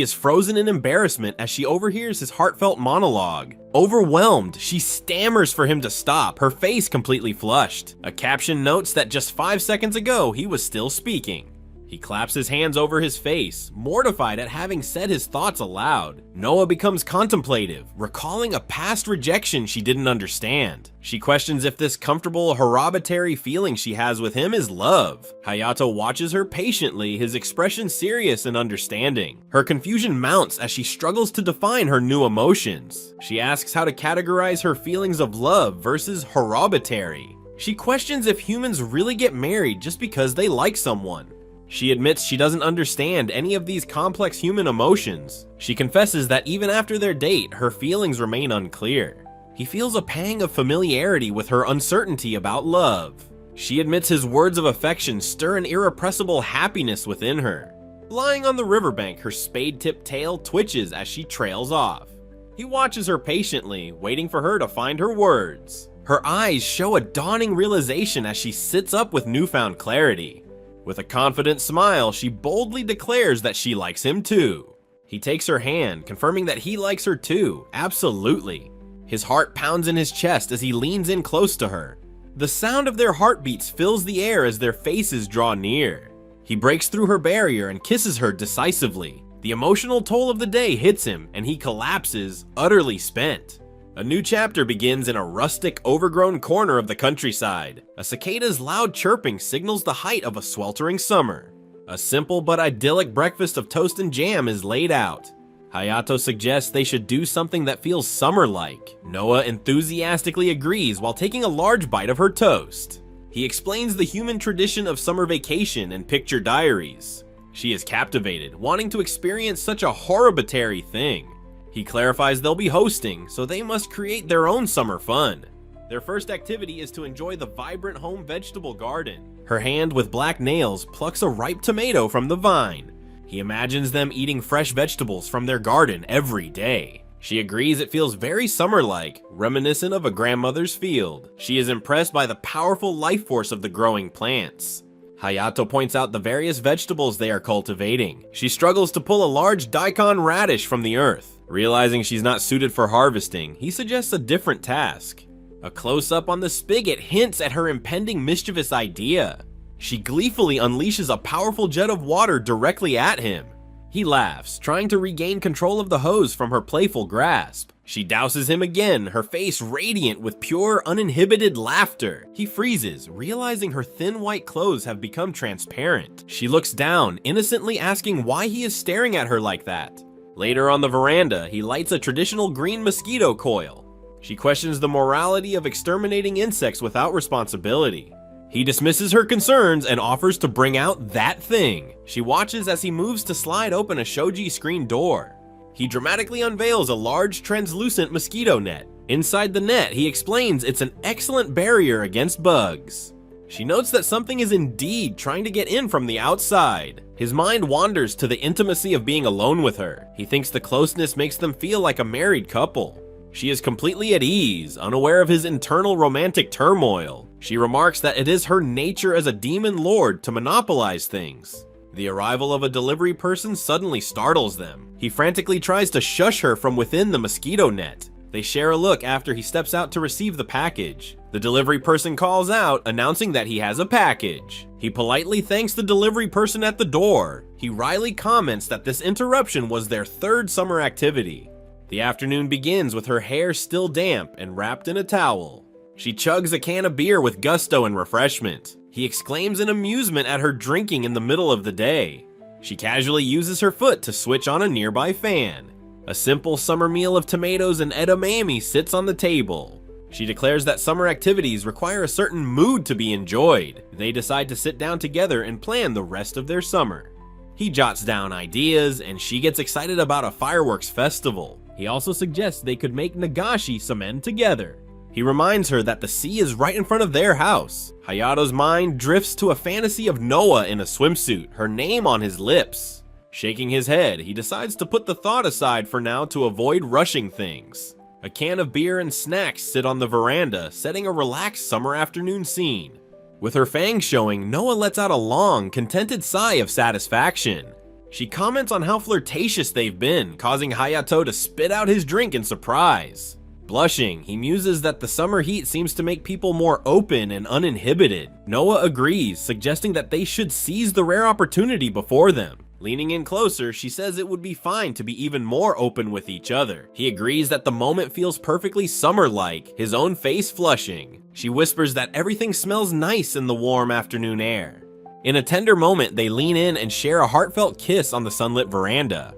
is frozen in embarrassment as she overhears his heartfelt monologue. Overwhelmed, she stammers for him to stop, her face completely flushed. A caption notes that just 5 seconds ago, he was still speaking. He claps his hands over his face, mortified at having said his thoughts aloud. Noah becomes contemplative, recalling a past rejection she didn't understand. She questions if this comfortable, hospitality feeling she has with him is love. Hayato watches her patiently, his expression serious and understanding. Her confusion mounts as she struggles to define her new emotions. She asks how to categorize her feelings of love versus hospitality. She questions if humans really get married just because they like someone. She admits she doesn't understand any of these complex human emotions. She confesses that even after their date, her feelings remain unclear. He feels a pang of familiarity with her uncertainty about love. She admits his words of affection stir an irrepressible happiness within her. Lying on the riverbank, her spade-tipped tail twitches as she trails off. He watches her patiently, waiting for her to find her words. Her eyes show a dawning realization as she sits up with newfound clarity. With a confident smile, she boldly declares that she likes him too. He takes her hand, confirming that he likes her too, absolutely. His heart pounds in his chest as he leans in close to her. The sound of their heartbeats fills the air as their faces draw near. He breaks through her barrier and kisses her decisively. The emotional toll of the day hits him, and he collapses, utterly spent. A new chapter begins in a rustic, overgrown corner of the countryside. A cicada's loud chirping signals the height of a sweltering summer. A simple but idyllic breakfast of toast and jam is laid out. Hayato suggests they should do something that feels summer-like. Noah enthusiastically agrees while taking a large bite of her toast. He explains the human tradition of summer vacation and picture diaries. She is captivated, wanting to experience such a horribitary thing. He clarifies they'll be hosting, so they must create their own summer fun. Their first activity is to enjoy the vibrant home vegetable garden. Her hand with black nails plucks a ripe tomato from the vine. He imagines them eating fresh vegetables from their garden every day. She agrees it feels very summer-like, reminiscent of a grandmother's field. She is impressed by the powerful life force of the growing plants. Hayato points out the various vegetables they are cultivating. She struggles to pull a large daikon radish from the earth. Realizing she's not suited for harvesting, he suggests a different task. A close-up on the spigot hints at her impending mischievous idea. She gleefully unleashes a powerful jet of water directly at him. He laughs, trying to regain control of the hose from her playful grasp. She douses him again, her face radiant with pure, uninhibited laughter. He freezes, realizing her thin white clothes have become transparent. She looks down, innocently asking why he is staring at her like that. Later on the veranda, he lights a traditional green mosquito coil. She questions the morality of exterminating insects without responsibility. He dismisses her concerns and offers to bring out that thing. She watches as he moves to slide open a shoji screen door. He dramatically unveils a large translucent mosquito net. Inside the net, he explains it's an excellent barrier against bugs. She notes that something is indeed trying to get in from the outside. His mind wanders to the intimacy of being alone with her. He thinks the closeness makes them feel like a married couple. She is completely at ease, unaware of his internal romantic turmoil. She remarks that it is her nature as a demon lord to monopolize things. The arrival of a delivery person suddenly startles them. He frantically tries to shush her from within the mosquito net. They share a look after he steps out to receive the package. The delivery person calls out, announcing that he has a package. He politely thanks the delivery person at the door. He wryly comments that this interruption was their third summer activity. The afternoon begins with her hair still damp and wrapped in a towel. She chugs a can of beer with gusto and refreshment. He exclaims in amusement at her drinking in the middle of the day. She casually uses her foot to switch on a nearby fan. A simple summer meal of tomatoes and edamame sits on the table. She declares that summer activities require a certain mood to be enjoyed. They decide to sit down together and plan the rest of their summer. He jots down ideas, and she gets excited about a fireworks festival. He also suggests they could make nagashi sumen together. He reminds her that the sea is right in front of their house. Hayato's mind drifts to a fantasy of Noah in a swimsuit, her name on his lips. Shaking his head, he decides to put the thought aside for now to avoid rushing things. A can of beer and snacks sit on the veranda, setting a relaxed summer afternoon scene. With her fangs showing, Noah lets out a long, contented sigh of satisfaction. She comments on how flirtatious they've been, causing Hayato to spit out his drink in surprise. Blushing, he muses that the summer heat seems to make people more open and uninhibited. Noah agrees, suggesting that they should seize the rare opportunity before them. Leaning in closer, she says it would be fine to be even more open with each other. He agrees that the moment feels perfectly summer-like, his own face flushing. She whispers that everything smells nice in the warm afternoon air. In a tender moment, they lean in and share a heartfelt kiss on the sunlit veranda.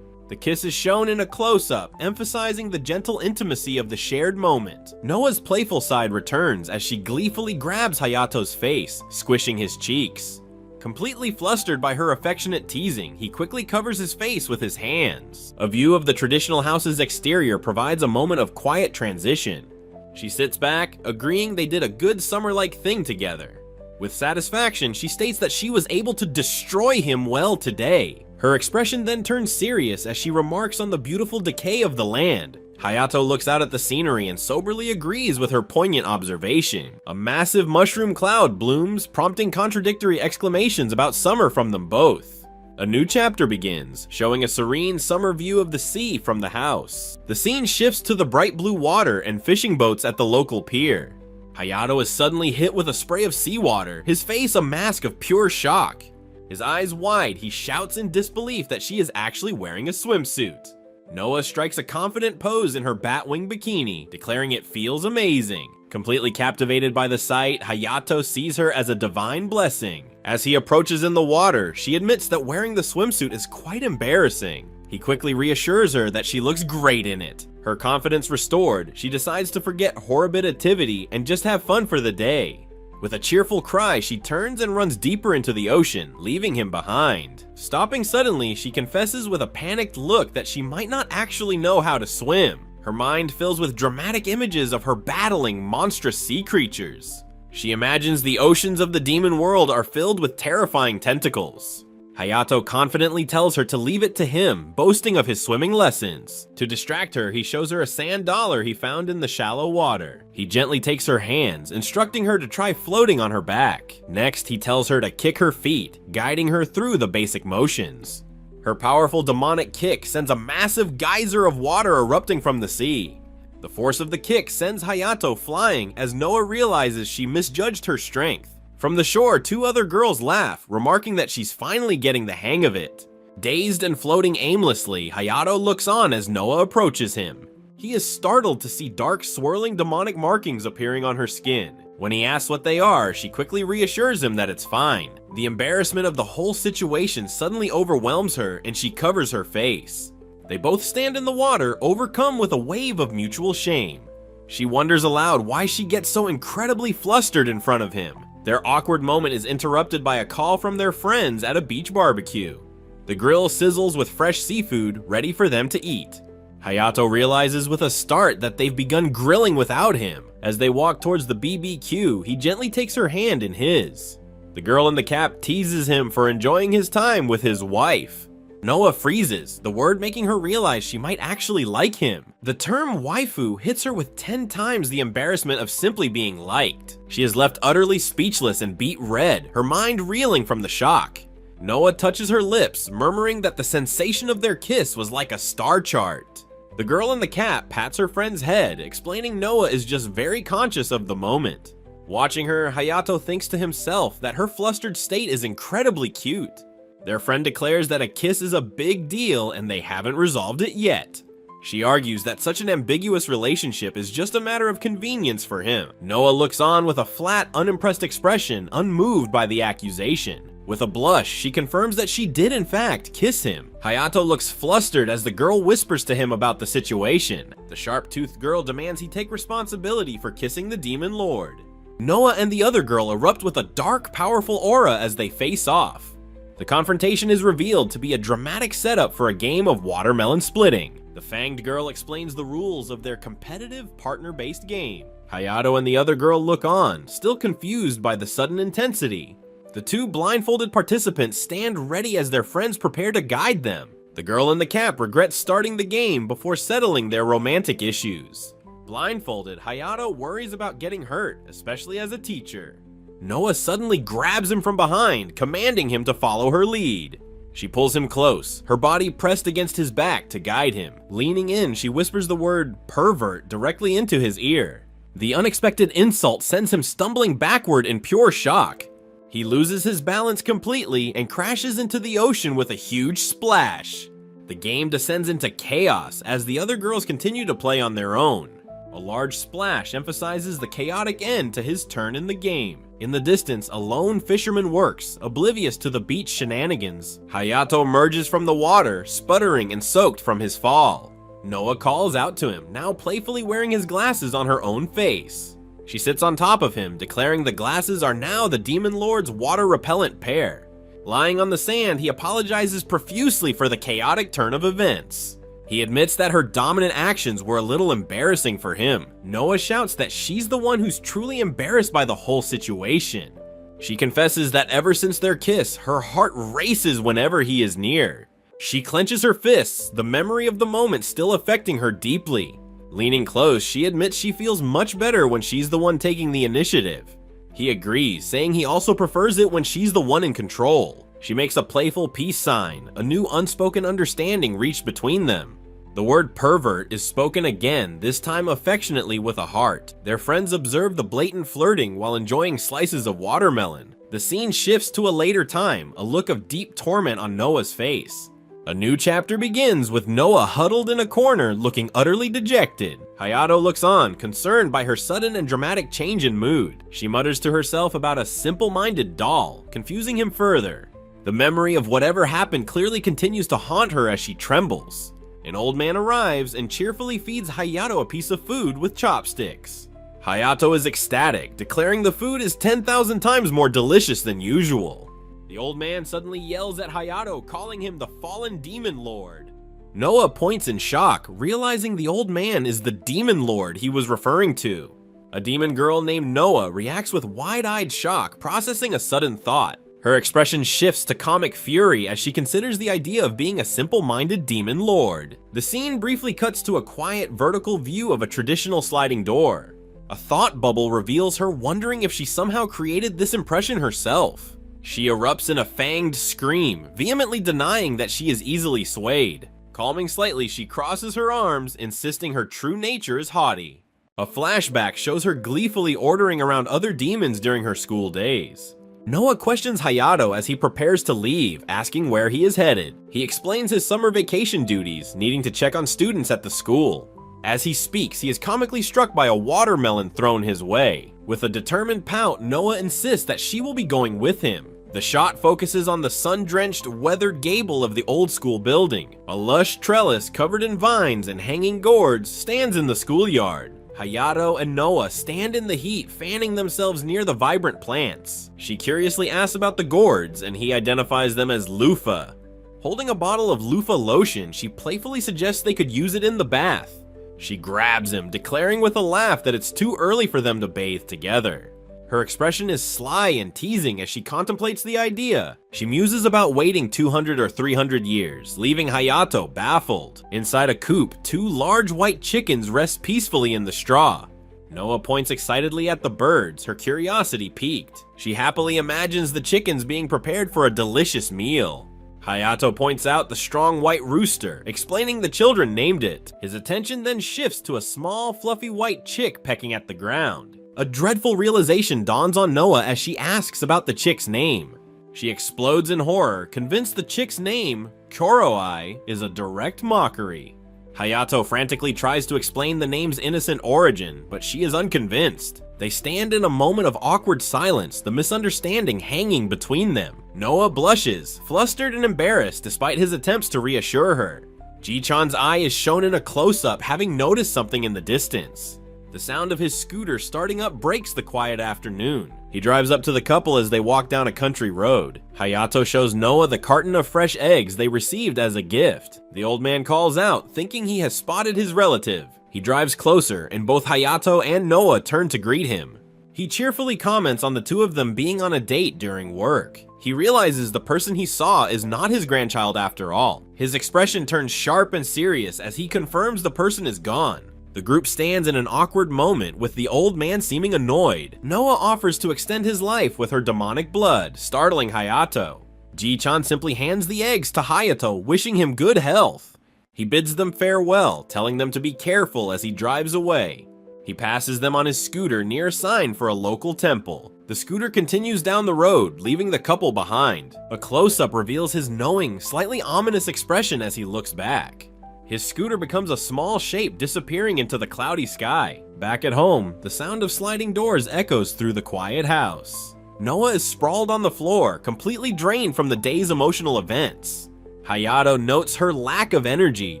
The kiss is shown in a close-up, emphasizing the gentle intimacy of the shared moment. Noah's playful side returns as she gleefully grabs Hayato's face, squishing his cheeks. Completely flustered by her affectionate teasing, he quickly covers his face with his hands. A view of the traditional house's exterior provides a moment of quiet transition. She sits back, agreeing they did a good summer-like thing together. With satisfaction, she states that she was able to destroy him well today. Her expression then turns serious as she remarks on the beautiful decay of the land. Hayato looks out at the scenery and soberly agrees with her poignant observation. A massive mushroom cloud blooms, prompting contradictory exclamations about summer from them both. A new chapter begins, showing a serene summer view of the sea from the house. The scene shifts to the bright blue water and fishing boats at the local pier. Hayato is suddenly hit with a spray of seawater, his face a mask of pure shock. His eyes wide, he shouts in disbelief that she is actually wearing a swimsuit. Noah strikes a confident pose in her batwing bikini, declaring it feels amazing. Completely captivated by the sight, Hayato sees her as a divine blessing. As he approaches in the water, she admits that wearing the swimsuit is quite embarrassing. He quickly reassures her that she looks great in it. Her confidence restored, she decides to forget horrible activity and just have fun for the day. With a cheerful cry, she turns and runs deeper into the ocean, leaving him behind. Stopping suddenly, she confesses with a panicked look that she might not actually know how to swim. Her mind fills with dramatic images of her battling monstrous sea creatures. She imagines the oceans of the demon world are filled with terrifying tentacles. Hayato confidently tells her to leave it to him, boasting of his swimming lessons. To distract her, he shows her a sand dollar he found in the shallow water. He gently takes her hands, instructing her to try floating on her back. Next, he tells her to kick her feet, guiding her through the basic motions. Her powerful demonic kick sends a massive geyser of water erupting from the sea. The force of the kick sends Hayato flying as Noah realizes she misjudged her strength. From the shore, two other girls laugh, remarking that she's finally getting the hang of it. Dazed and floating aimlessly, Hayato looks on as Noah approaches him. He is startled to see dark, swirling demonic markings appearing on her skin. When he asks what they are, she quickly reassures him that it's fine. The embarrassment of the whole situation suddenly overwhelms her and she covers her face. They both stand in the water, overcome with a wave of mutual shame. She wonders aloud why she gets so incredibly flustered in front of him. Their awkward moment is interrupted by a call from their friends at a beach barbecue. The grill sizzles with fresh seafood, ready for them to eat. Hayato realizes with a start that they've begun grilling without him. As they walk towards the BBQ, he gently takes her hand in his. The girl in the cap teases him for enjoying his time with his wife. Noah freezes, the word making her realize she might actually like him. The term waifu hits her with 10 times the embarrassment of simply being liked. She is left utterly speechless and beet red, her mind reeling from the shock. Noah touches her lips, murmuring that the sensation of their kiss was like a star chart. The girl in the cap pats her friend's head, explaining Noah is just very conscious of the moment. Watching her, Hayato thinks to himself that her flustered state is incredibly cute. Their friend declares that a kiss is a big deal and they haven't resolved it yet. She argues that such an ambiguous relationship is just a matter of convenience for him. Noah looks on with a flat, unimpressed expression, unmoved by the accusation. With a blush, she confirms that she did in fact kiss him. Hayato looks flustered as the girl whispers to him about the situation. The sharp-toothed girl demands he take responsibility for kissing the demon lord. Noah and the other girl erupt with a dark, powerful aura as they face off. The confrontation is revealed to be a dramatic setup for a game of watermelon splitting. The fanged girl explains the rules of their competitive, partner-based game. Hayato and the other girl look on, still confused by the sudden intensity. The two blindfolded participants stand ready as their friends prepare to guide them. The girl in the cap regrets starting the game before settling their romantic issues. Blindfolded, Hayato worries about getting hurt, especially as a teacher. Noah suddenly grabs him from behind, commanding him to follow her lead. She pulls him close, her body pressed against his back to guide him. Leaning in, she whispers the word pervert directly into his ear. The unexpected insult sends him stumbling backward in pure shock. He loses his balance completely and crashes into the ocean with a huge splash. The game descends into chaos as the other girls continue to play on their own. A large splash emphasizes the chaotic end to his turn in the game. In the distance, a lone fisherman works, oblivious to the beach shenanigans. Hayato emerges from the water, sputtering and soaked from his fall. Noah calls out to him, now playfully wearing his glasses on her own face. She sits on top of him, declaring the glasses are now the Demon Lord's water-repellent pair. Lying on the sand, he apologizes profusely for the chaotic turn of events. He admits that her dominant actions were a little embarrassing for him. Noah shouts that she's the one who's truly embarrassed by the whole situation. She confesses that ever since their kiss, her heart races whenever he is near. She clenches her fists, the memory of the moment still affecting her deeply. Leaning close, she admits she feels much better when she's the one taking the initiative. He agrees, saying he also prefers it when she's the one in control. She makes a playful peace sign, a new unspoken understanding reached between them. The word pervert is spoken again, this time affectionately with a heart. Their friends observe the blatant flirting while enjoying slices of watermelon. The scene shifts to a later time, a look of deep torment on Noah's face. A new chapter begins with Noah huddled in a corner looking utterly dejected. Hayato looks on, concerned by her sudden and dramatic change in mood. She mutters to herself about a simple-minded doll, confusing him further. The memory of whatever happened clearly continues to haunt her as she trembles. An old man arrives and cheerfully feeds Hayato a piece of food with chopsticks. Hayato is ecstatic, declaring the food is 10,000 times more delicious than usual. The old man suddenly yells at Hayato, calling him the fallen demon lord. Noah points in shock, realizing the old man is the demon lord he was referring to. A demon girl named Noah reacts with wide-eyed shock, processing a sudden thought. Her expression shifts to comic fury as she considers the idea of being a simple-minded demon lord. The scene briefly cuts to a quiet vertical view of a traditional sliding door. A thought bubble reveals her wondering if she somehow created this impression herself. She erupts in a fanged scream, vehemently denying that she is easily swayed. Calming slightly, she crosses her arms, insisting her true nature is haughty. A flashback shows her gleefully ordering around other demons during her school days. Noah questions Hayato as he prepares to leave, asking where he is headed. He explains his summer vacation duties, needing to check on students at the school. As he speaks, he is comically struck by a watermelon thrown his way. With a determined pout, Noah insists that she will be going with him. The shot focuses on the sun-drenched, weathered gable of the old-school building. A lush trellis covered in vines and hanging gourds stands in the schoolyard. Hayato and Noah stand in the heat, fanning themselves near the vibrant plants. She curiously asks about the gourds, and he identifies them as loofah. Holding a bottle of loofah lotion, she playfully suggests they could use it in the bath. She grabs him, declaring with a laugh that it's too early for them to bathe together. Her expression is sly and teasing as she contemplates the idea. She muses about waiting 200 or 300 years, leaving Hayato baffled. Inside a coop, two large white chickens rest peacefully in the straw. Noah points excitedly at the birds, her curiosity piqued. She happily imagines the chickens being prepared for a delicious meal. Hayato points out the strong white rooster, explaining the children named it. His attention then shifts to a small, fluffy white chick pecking at the ground. A dreadful realization dawns on Noah as she asks about the chick's name. She explodes in horror, convinced the chick's name, Koroi, is a direct mockery. Hayato frantically tries to explain the name's innocent origin, but she is unconvinced. They stand in a moment of awkward silence, the misunderstanding hanging between them. Noah blushes, flustered and embarrassed despite his attempts to reassure her. Ji-chan's eye is shown in a close-up, having noticed something in the distance. The sound of his scooter starting up breaks the quiet afternoon. He drives up to the couple as they walk down a country road. Hayato shows Noah the carton of fresh eggs they received as a gift. The old man calls out, thinking he has spotted his relative. He drives closer, and both Hayato and Noah turn to greet him. He cheerfully comments on the two of them being on a date during work. He realizes the person he saw is not his grandchild after all. His expression turns sharp and serious as he confirms the person is gone. The group stands in an awkward moment, with the old man seeming annoyed. Noah offers to extend his life with her demonic blood, startling Hayato. Ji-chan simply hands the eggs to Hayato, wishing him good health. He bids them farewell, telling them to be careful as he drives away. He passes them on his scooter near a sign for a local temple. The scooter continues down the road, leaving the couple behind. A close-up reveals his knowing, slightly ominous expression as he looks back. His scooter becomes a small shape, disappearing into the cloudy sky. Back at home, the sound of sliding doors echoes through the quiet house. Noah is sprawled on the floor, completely drained from the day's emotional events. Hayato notes her lack of energy,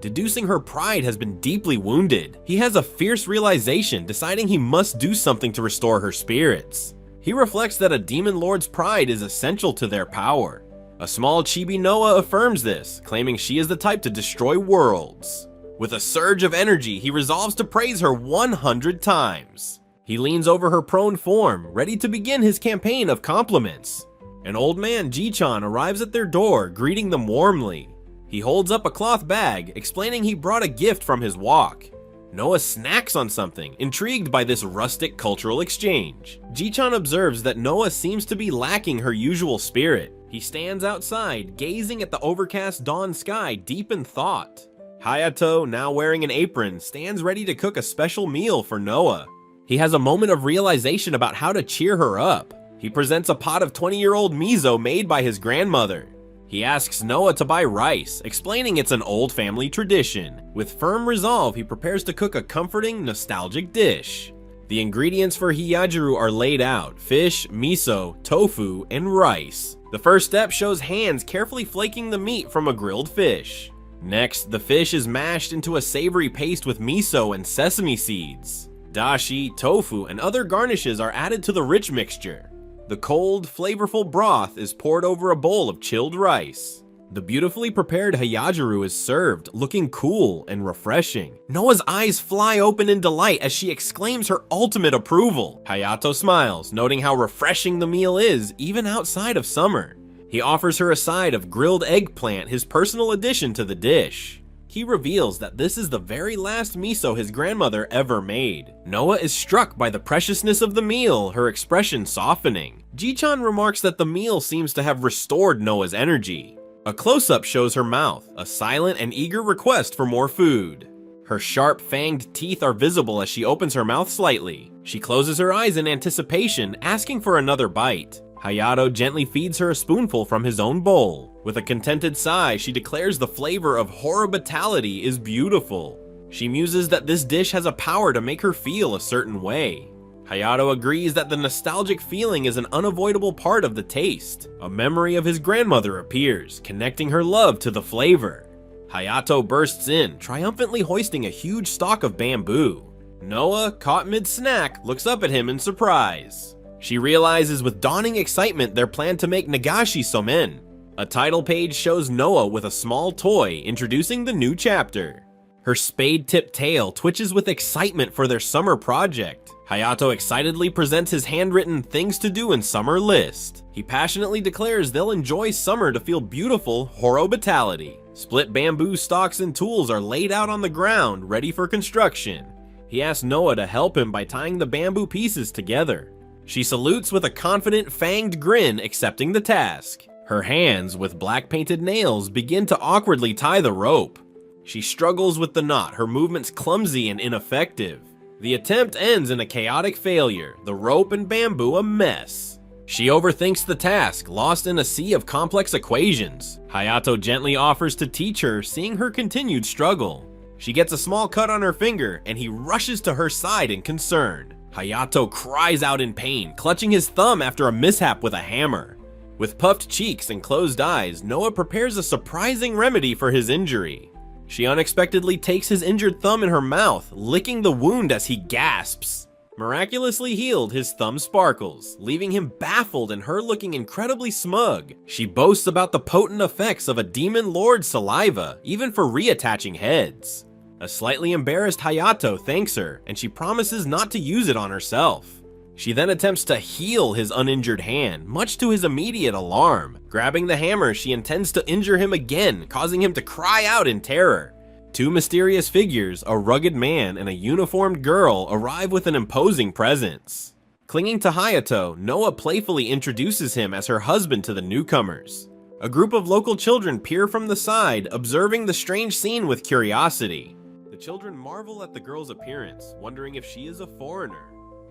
deducing her pride has been deeply wounded. He has a fierce realization, deciding he must do something to restore her spirits. He reflects that a demon lord's pride is essential to their power. A small chibi Noah affirms this, claiming she is the type to destroy worlds. With a surge of energy, he resolves to praise her 100 times. He leans over her prone form, ready to begin his campaign of compliments. An old man, Ji-chan, arrives at their door, greeting them warmly. He holds up a cloth bag, explaining he brought a gift from his walk. Noah snacks on something, intrigued by this rustic cultural exchange. Ji-chan observes that Noah seems to be lacking her usual spirit. He stands outside, gazing at the overcast dawn sky, deep in thought. Hayato, now wearing an apron, stands ready to cook a special meal for Noah. He has a moment of realization about how to cheer her up. He presents a pot of 20-year-old miso made by his grandmother. He asks Noah to buy rice, explaining it's an old family tradition. With firm resolve, he prepares to cook a comforting, nostalgic dish. The ingredients for hiyajuru are laid out: fish, miso, tofu, and rice. The first step shows hands carefully flaking the meat from a grilled fish. Next, the fish is mashed into a savory paste with miso and sesame seeds. Dashi, tofu, and other garnishes are added to the rich mixture. The cold, flavorful broth is poured over a bowl of chilled rice. The beautifully prepared hiyajuru is served, looking cool and refreshing. Noah's eyes fly open in delight as she exclaims her ultimate approval. Hayato smiles, noting how refreshing the meal is, even outside of summer. He offers her a side of grilled eggplant, his personal addition to the dish. He reveals that this is the very last miso his grandmother ever made. Noah is struck by the preciousness of the meal, her expression softening. Ji-chan remarks that the meal seems to have restored Noah's energy. A close-up shows her mouth, a silent and eager request for more food. Her sharp, fanged teeth are visible as she opens her mouth slightly. She closes her eyes in anticipation, asking for another bite. Hayato gently feeds her a spoonful from his own bowl. With a contented sigh, she declares the flavor of horribility is beautiful. She muses that this dish has a power to make her feel a certain way. Hayato agrees that the nostalgic feeling is an unavoidable part of the taste. A memory of his grandmother appears, connecting her love to the flavor. Hayato bursts in, triumphantly hoisting a huge stalk of bamboo. Noah, caught mid-snack, looks up at him in surprise. She realizes with dawning excitement their plan to make nagashi somen. A title page shows Noah with a small toy introducing the new chapter. Her spade-tipped tail twitches with excitement for their summer project. Hayato excitedly presents his handwritten things to do in summer list. He passionately declares they'll enjoy summer to feel beautiful horribility. Split bamboo stalks and tools are laid out on the ground, ready for construction. He asks Noah to help him by tying the bamboo pieces together. She salutes with a confident, fanged grin, accepting the task. Her hands, with black painted nails, begin to awkwardly tie the rope. She struggles with the knot, her movements clumsy and ineffective. The attempt ends in a chaotic failure, the rope and bamboo a mess. She overthinks the task, lost in a sea of complex equations. Hayato gently offers to teach her, seeing her continued struggle. She gets a small cut on her finger, and he rushes to her side in concern. Hayato cries out in pain, clutching his thumb after a mishap with a hammer. With puffed cheeks and closed eyes, Noah prepares a surprising remedy for his injury. She unexpectedly takes his injured thumb in her mouth, licking the wound as he gasps. Miraculously healed, his thumb sparkles, leaving him baffled and her looking incredibly smug. She boasts about the potent effects of a demon lord's saliva, even for reattaching heads. A slightly embarrassed Hayato thanks her, and she promises not to use it on herself. She then attempts to heal his uninjured hand, much to his immediate alarm. Grabbing the hammer, she intends to injure him again, causing him to cry out in terror. Two mysterious figures, a rugged man and a uniformed girl, arrive with an imposing presence. Clinging to Hayato, Noah playfully introduces him as her husband to the newcomers. A group of local children peer from the side, observing the strange scene with curiosity. The children marvel at the girl's appearance, wondering if she is a foreigner.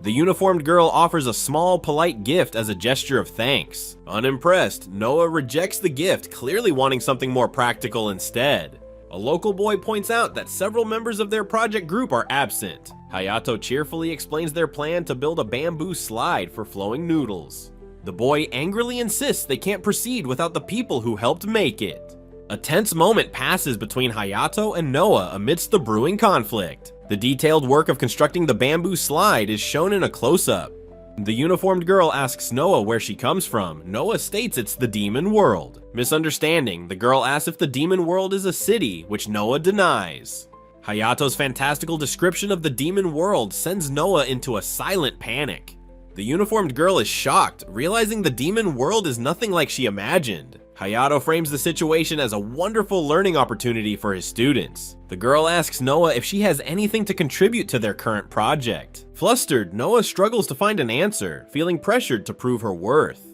The uniformed girl offers a small, polite gift as a gesture of thanks. Unimpressed, Noah rejects the gift, clearly wanting something more practical instead. A local boy points out that several members of their project group are absent. Hayato cheerfully explains their plan to build a bamboo slide for flowing noodles. The boy angrily insists they can't proceed without the people who helped make it. A tense moment passes between Hayato and Noah amidst the brewing conflict. The detailed work of constructing the bamboo slide is shown in a close-up. The uniformed girl asks Noah where she comes from. Noah states it's the demon world. Misunderstanding, the girl asks if the demon world is a city, which Noah denies. Hayato's fantastical description of the demon world sends Noah into a silent panic. The uniformed girl is shocked, realizing the demon world is nothing like she imagined. Hayato frames the situation as a wonderful learning opportunity for his students. The girl asks Noah if she has anything to contribute to their current project. Flustered, Noah struggles to find an answer, feeling pressured to prove her worth.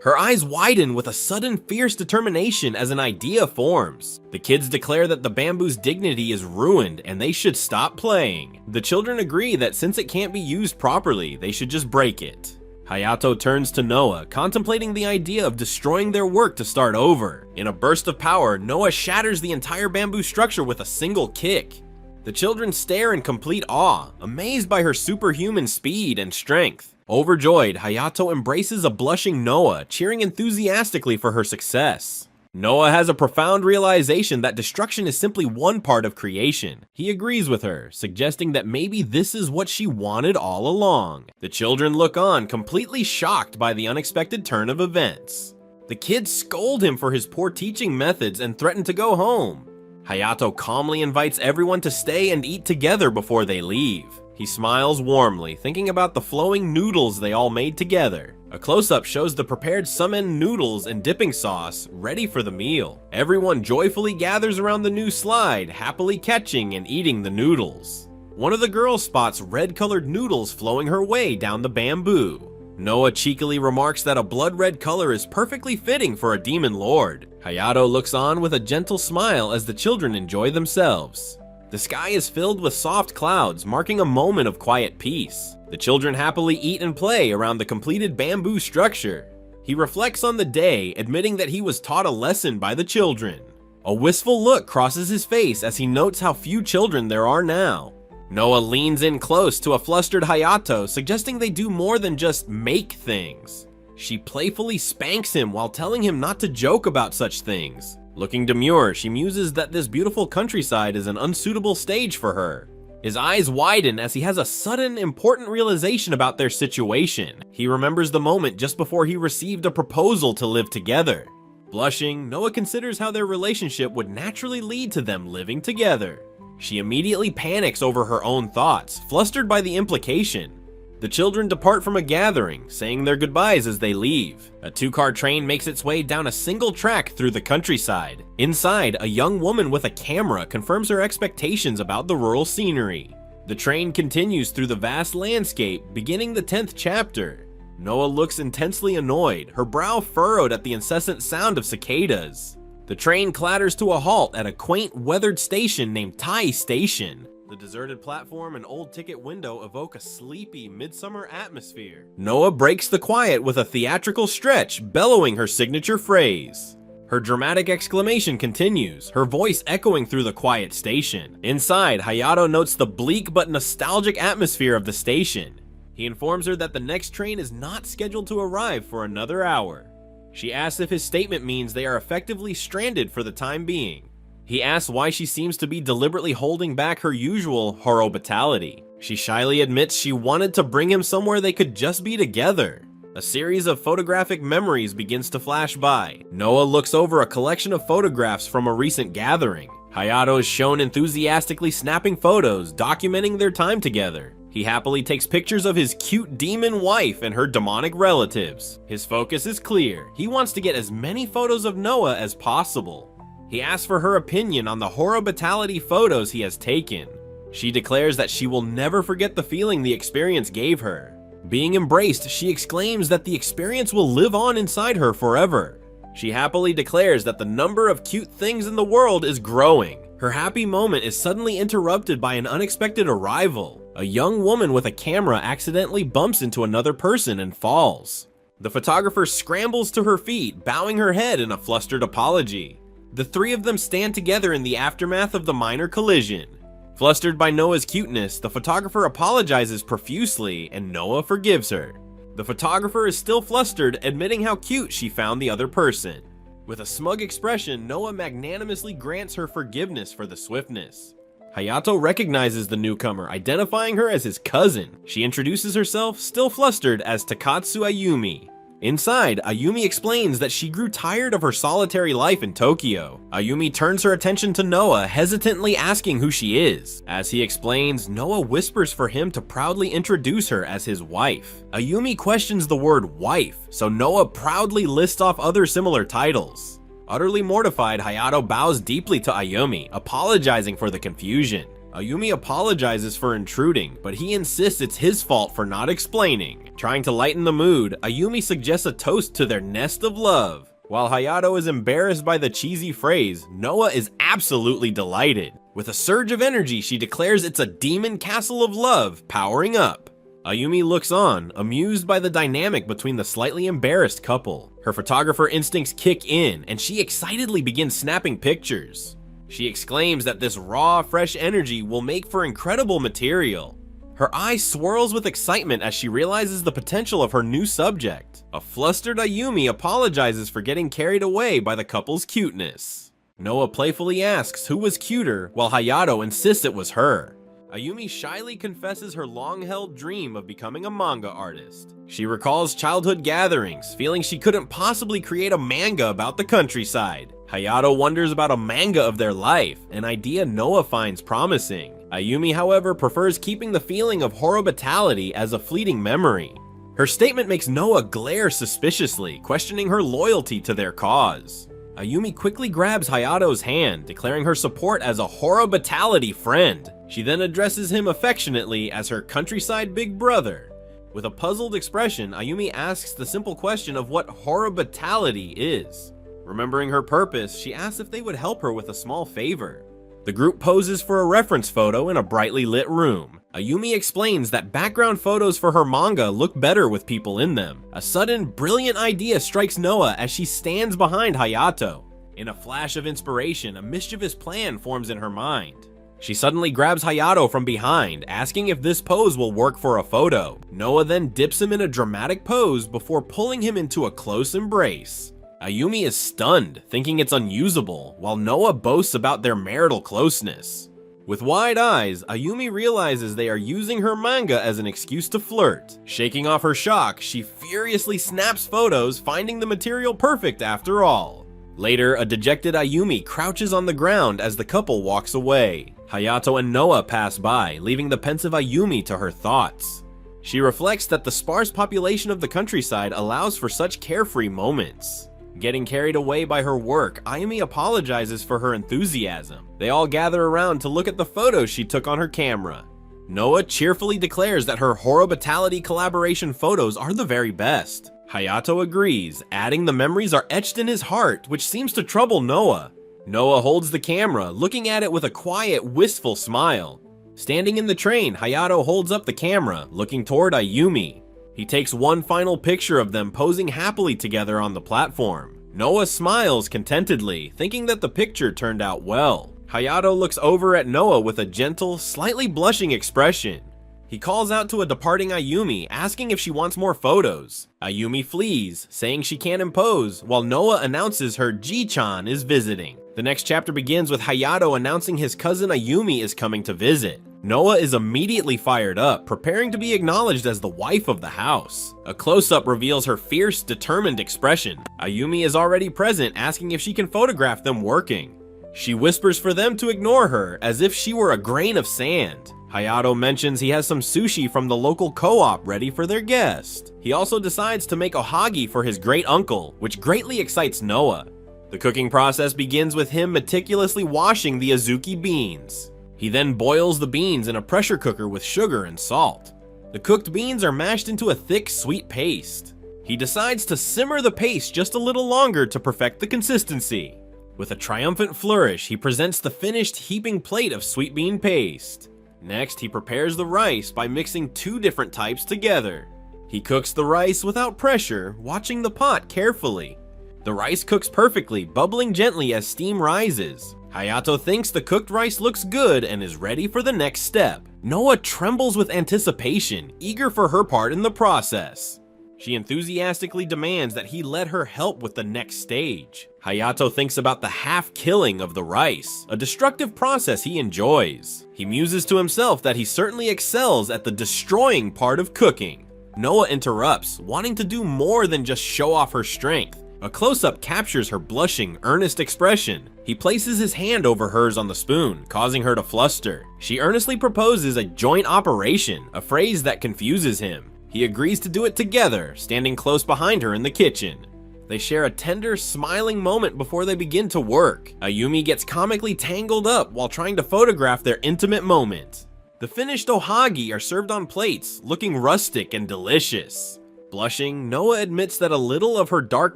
Her eyes widen with a sudden fierce determination as an idea forms. The kids declare that the bamboo's dignity is ruined and they should stop playing. The children agree that since it can't be used properly, they should just break it. Hayato turns to Noah, contemplating the idea of destroying their work to start over. In a burst of power, Noah shatters the entire bamboo structure with a single kick. The children stare in complete awe, amazed by her superhuman speed and strength. Overjoyed, Hayato embraces a blushing Noah, cheering enthusiastically for her success. Noah has a profound realization that destruction is simply one part of creation. He agrees with her, suggesting that maybe this is what she wanted all along. The children look on, completely shocked by the unexpected turn of events. The kids scold him for his poor teaching methods and threaten to go home. Hayato calmly invites everyone to stay and eat together before they leave. He smiles warmly, thinking about the flowing noodles they all made together. A close-up shows the prepared sumen noodles and dipping sauce ready for the meal. Everyone joyfully gathers around the new slide, happily catching and eating the noodles. One of the girls spots red-colored noodles flowing her way down the bamboo. Noah cheekily remarks that a blood-red color is perfectly fitting for a demon lord. Hayato looks on with a gentle smile as the children enjoy themselves. The sky is filled with soft clouds, marking a moment of quiet peace. The children happily eat and play around the completed bamboo structure. He reflects on the day, admitting that he was taught a lesson by the children. A wistful look crosses his face as he notes how few children there are now. Noah leans in close to a flustered Hayato, suggesting they do more than just make things. She playfully spanks him while telling him not to joke about such things. Looking demure, she muses that this beautiful countryside is an unsuitable stage for her. His eyes widen as he has a sudden, important realization about their situation. He remembers the moment just before he received a proposal to live together. Blushing, Noah considers how their relationship would naturally lead to them living together. She immediately panics over her own thoughts, flustered by the implication. The children depart from a gathering, saying their goodbyes as they leave. A two-car train makes its way down a single track through the countryside. Inside, a young woman with a camera confirms her expectations about the rural scenery. The train continues through the vast landscape, beginning the 10th chapter. Noah looks intensely annoyed, her brow furrowed at the incessant sound of cicadas. The train clatters to a halt at a quaint, weathered station named Tai Station. The deserted platform and old ticket window evoke a sleepy, midsummer atmosphere. Noah breaks the quiet with a theatrical stretch, bellowing her signature phrase. Her dramatic exclamation continues, her voice echoing through the quiet station. Inside, Hayato notes the bleak but nostalgic atmosphere of the station. He informs her that the next train is not scheduled to arrive for another hour. She asks if his statement means they are effectively stranded for the time being. He asks why she seems to be deliberately holding back her usual hospitality. She shyly admits she wanted to bring him somewhere they could just be together. A series of photographic memories begins to flash by. Noah looks over a collection of photographs from a recent gathering. Hayato is shown enthusiastically snapping photos, documenting their time together. He happily takes pictures of his cute demon wife and her demonic relatives. His focus is clear. He wants to get as many photos of Noah as possible. He asks for her opinion on the hospitality photos he has taken. She declares that she will never forget the feeling the experience gave her. Being embraced, she exclaims that the experience will live on inside her forever. She happily declares that the number of cute things in the world is growing. Her happy moment is suddenly interrupted by an unexpected arrival. A young woman with a camera accidentally bumps into another person and falls. The photographer scrambles to her feet, bowing her head in a flustered apology. The three of them stand together in the aftermath of the minor collision. Flustered by Noah's cuteness, the photographer apologizes profusely and Noah forgives her. The photographer is still flustered, admitting how cute she found the other person. With a smug expression, Noah magnanimously grants her forgiveness for the swiftness. Hayato recognizes the newcomer, identifying her as his cousin. She introduces herself, still flustered, as Takatsu Ayumi. Inside, Ayumi explains that she grew tired of her solitary life in Tokyo. Ayumi turns her attention to Noah, hesitantly asking who she is. As he explains, Noah whispers for him to proudly introduce her as his wife. Ayumi questions the word wife, so Noah proudly lists off other similar titles. Utterly mortified, Hayato bows deeply to Ayumi, apologizing for the confusion. Ayumi apologizes for intruding, but he insists it's his fault for not explaining. Trying to lighten the mood, Ayumi suggests a toast to their nest of love. While Hayato is embarrassed by the cheesy phrase, Noah is absolutely delighted. With a surge of energy, she declares it's a demon castle of love powering up. Ayumi looks on, amused by the dynamic between the slightly embarrassed couple. Her photographer instincts kick in, and she excitedly begins snapping pictures. She exclaims that this raw, fresh energy will make for incredible material. Her eye swirls with excitement as she realizes the potential of her new subject. A flustered Ayumi apologizes for getting carried away by the couple's cuteness. Noah playfully asks who was cuter, while Hayato insists it was her. Ayumi shyly confesses her long-held dream of becoming a manga artist. She recalls childhood gatherings, feeling she couldn't possibly create a manga about the countryside. Hayato wonders about a manga of their life, an idea Noah finds promising. Ayumi, however, prefers keeping the feeling of horobatality as a fleeting memory. Her statement makes Noah glare suspiciously, questioning her loyalty to their cause. Ayumi quickly grabs Hayato's hand, declaring her support as a horobatality friend. She then addresses him affectionately as her countryside big brother. With a puzzled expression, Ayumi asks the simple question of what horobatality is. Remembering her purpose, she asks if they would help her with a small favor. The group poses for a reference photo in a brightly lit room. Ayumi explains that background photos for her manga look better with people in them. A sudden, brilliant idea strikes Noah as she stands behind Hayato. In a flash of inspiration, a mischievous plan forms in her mind. She suddenly grabs Hayato from behind, asking if this pose will work for a photo. Noah then dips him in a dramatic pose before pulling him into a close embrace. Ayumi is stunned, thinking it's unusable, while Noah boasts about their marital closeness. With wide eyes, Ayumi realizes they are using her manga as an excuse to flirt. Shaking off her shock, she furiously snaps photos, finding the material perfect after all. Later, a dejected Ayumi crouches on the ground as the couple walks away. Hayato and Noah pass by, leaving the pensive Ayumi to her thoughts. She reflects that the sparse population of the countryside allows for such carefree moments. Getting carried away by her work, Ayumi apologizes for her enthusiasm. They all gather around to look at the photos she took on her camera. Noah cheerfully declares that her horobatality collaboration photos are the very best. Hayato agrees, adding the memories are etched in his heart, which seems to trouble Noah. Noah holds the camera, looking at it with a quiet, wistful smile. Standing in the train, Hayato holds up the camera, looking toward Ayumi. He takes one final picture of them posing happily together on the platform. Noah smiles contentedly, thinking that the picture turned out well. Hayato looks over at Noah with a gentle, slightly blushing expression. He calls out to a departing Ayumi, asking if she wants more photos. Ayumi flees, saying she can't impose, while Noah announces her Ji-chan is visiting. The next chapter begins with Hayato announcing his cousin Ayumi is coming to visit. Noah is immediately fired up, preparing to be acknowledged as the wife of the house. A close-up reveals her fierce, determined expression. Ayumi is already present, asking if she can photograph them working. She whispers for them to ignore her, as if she were a grain of sand. Hayato mentions he has some sushi from the local co-op ready for their guest. He also decides to make ohagi for his great uncle, which greatly excites Noah. The cooking process begins with him meticulously washing the azuki beans. He then boils the beans in a pressure cooker with sugar and salt. The cooked beans are mashed into a thick, sweet paste. He decides to simmer the paste just a little longer to perfect the consistency. With a triumphant flourish, he presents the finished heaping plate of sweet bean paste. Next, he prepares the rice by mixing two different types together. He cooks the rice without pressure, watching the pot carefully. The rice cooks perfectly, bubbling gently as steam rises. Hayato thinks the cooked rice looks good and is ready for the next step. Noah trembles with anticipation, eager for her part in the process. She enthusiastically demands that he let her help with the next stage. Hayato thinks about the half-killing of the rice, a destructive process he enjoys. He muses to himself that he certainly excels at the destroying part of cooking. Noah interrupts, wanting to do more than just show off her strength. A close-up captures her blushing, earnest expression. He places his hand over hers on the spoon, causing her to fluster. She earnestly proposes a joint operation, a phrase that confuses him. He agrees to do it together, standing close behind her in the kitchen. They share a tender, smiling moment before they begin to work. Ayumi gets comically tangled up while trying to photograph their intimate moment. The finished ohagi are served on plates, looking rustic and delicious. Blushing, Noah admits that a little of her dark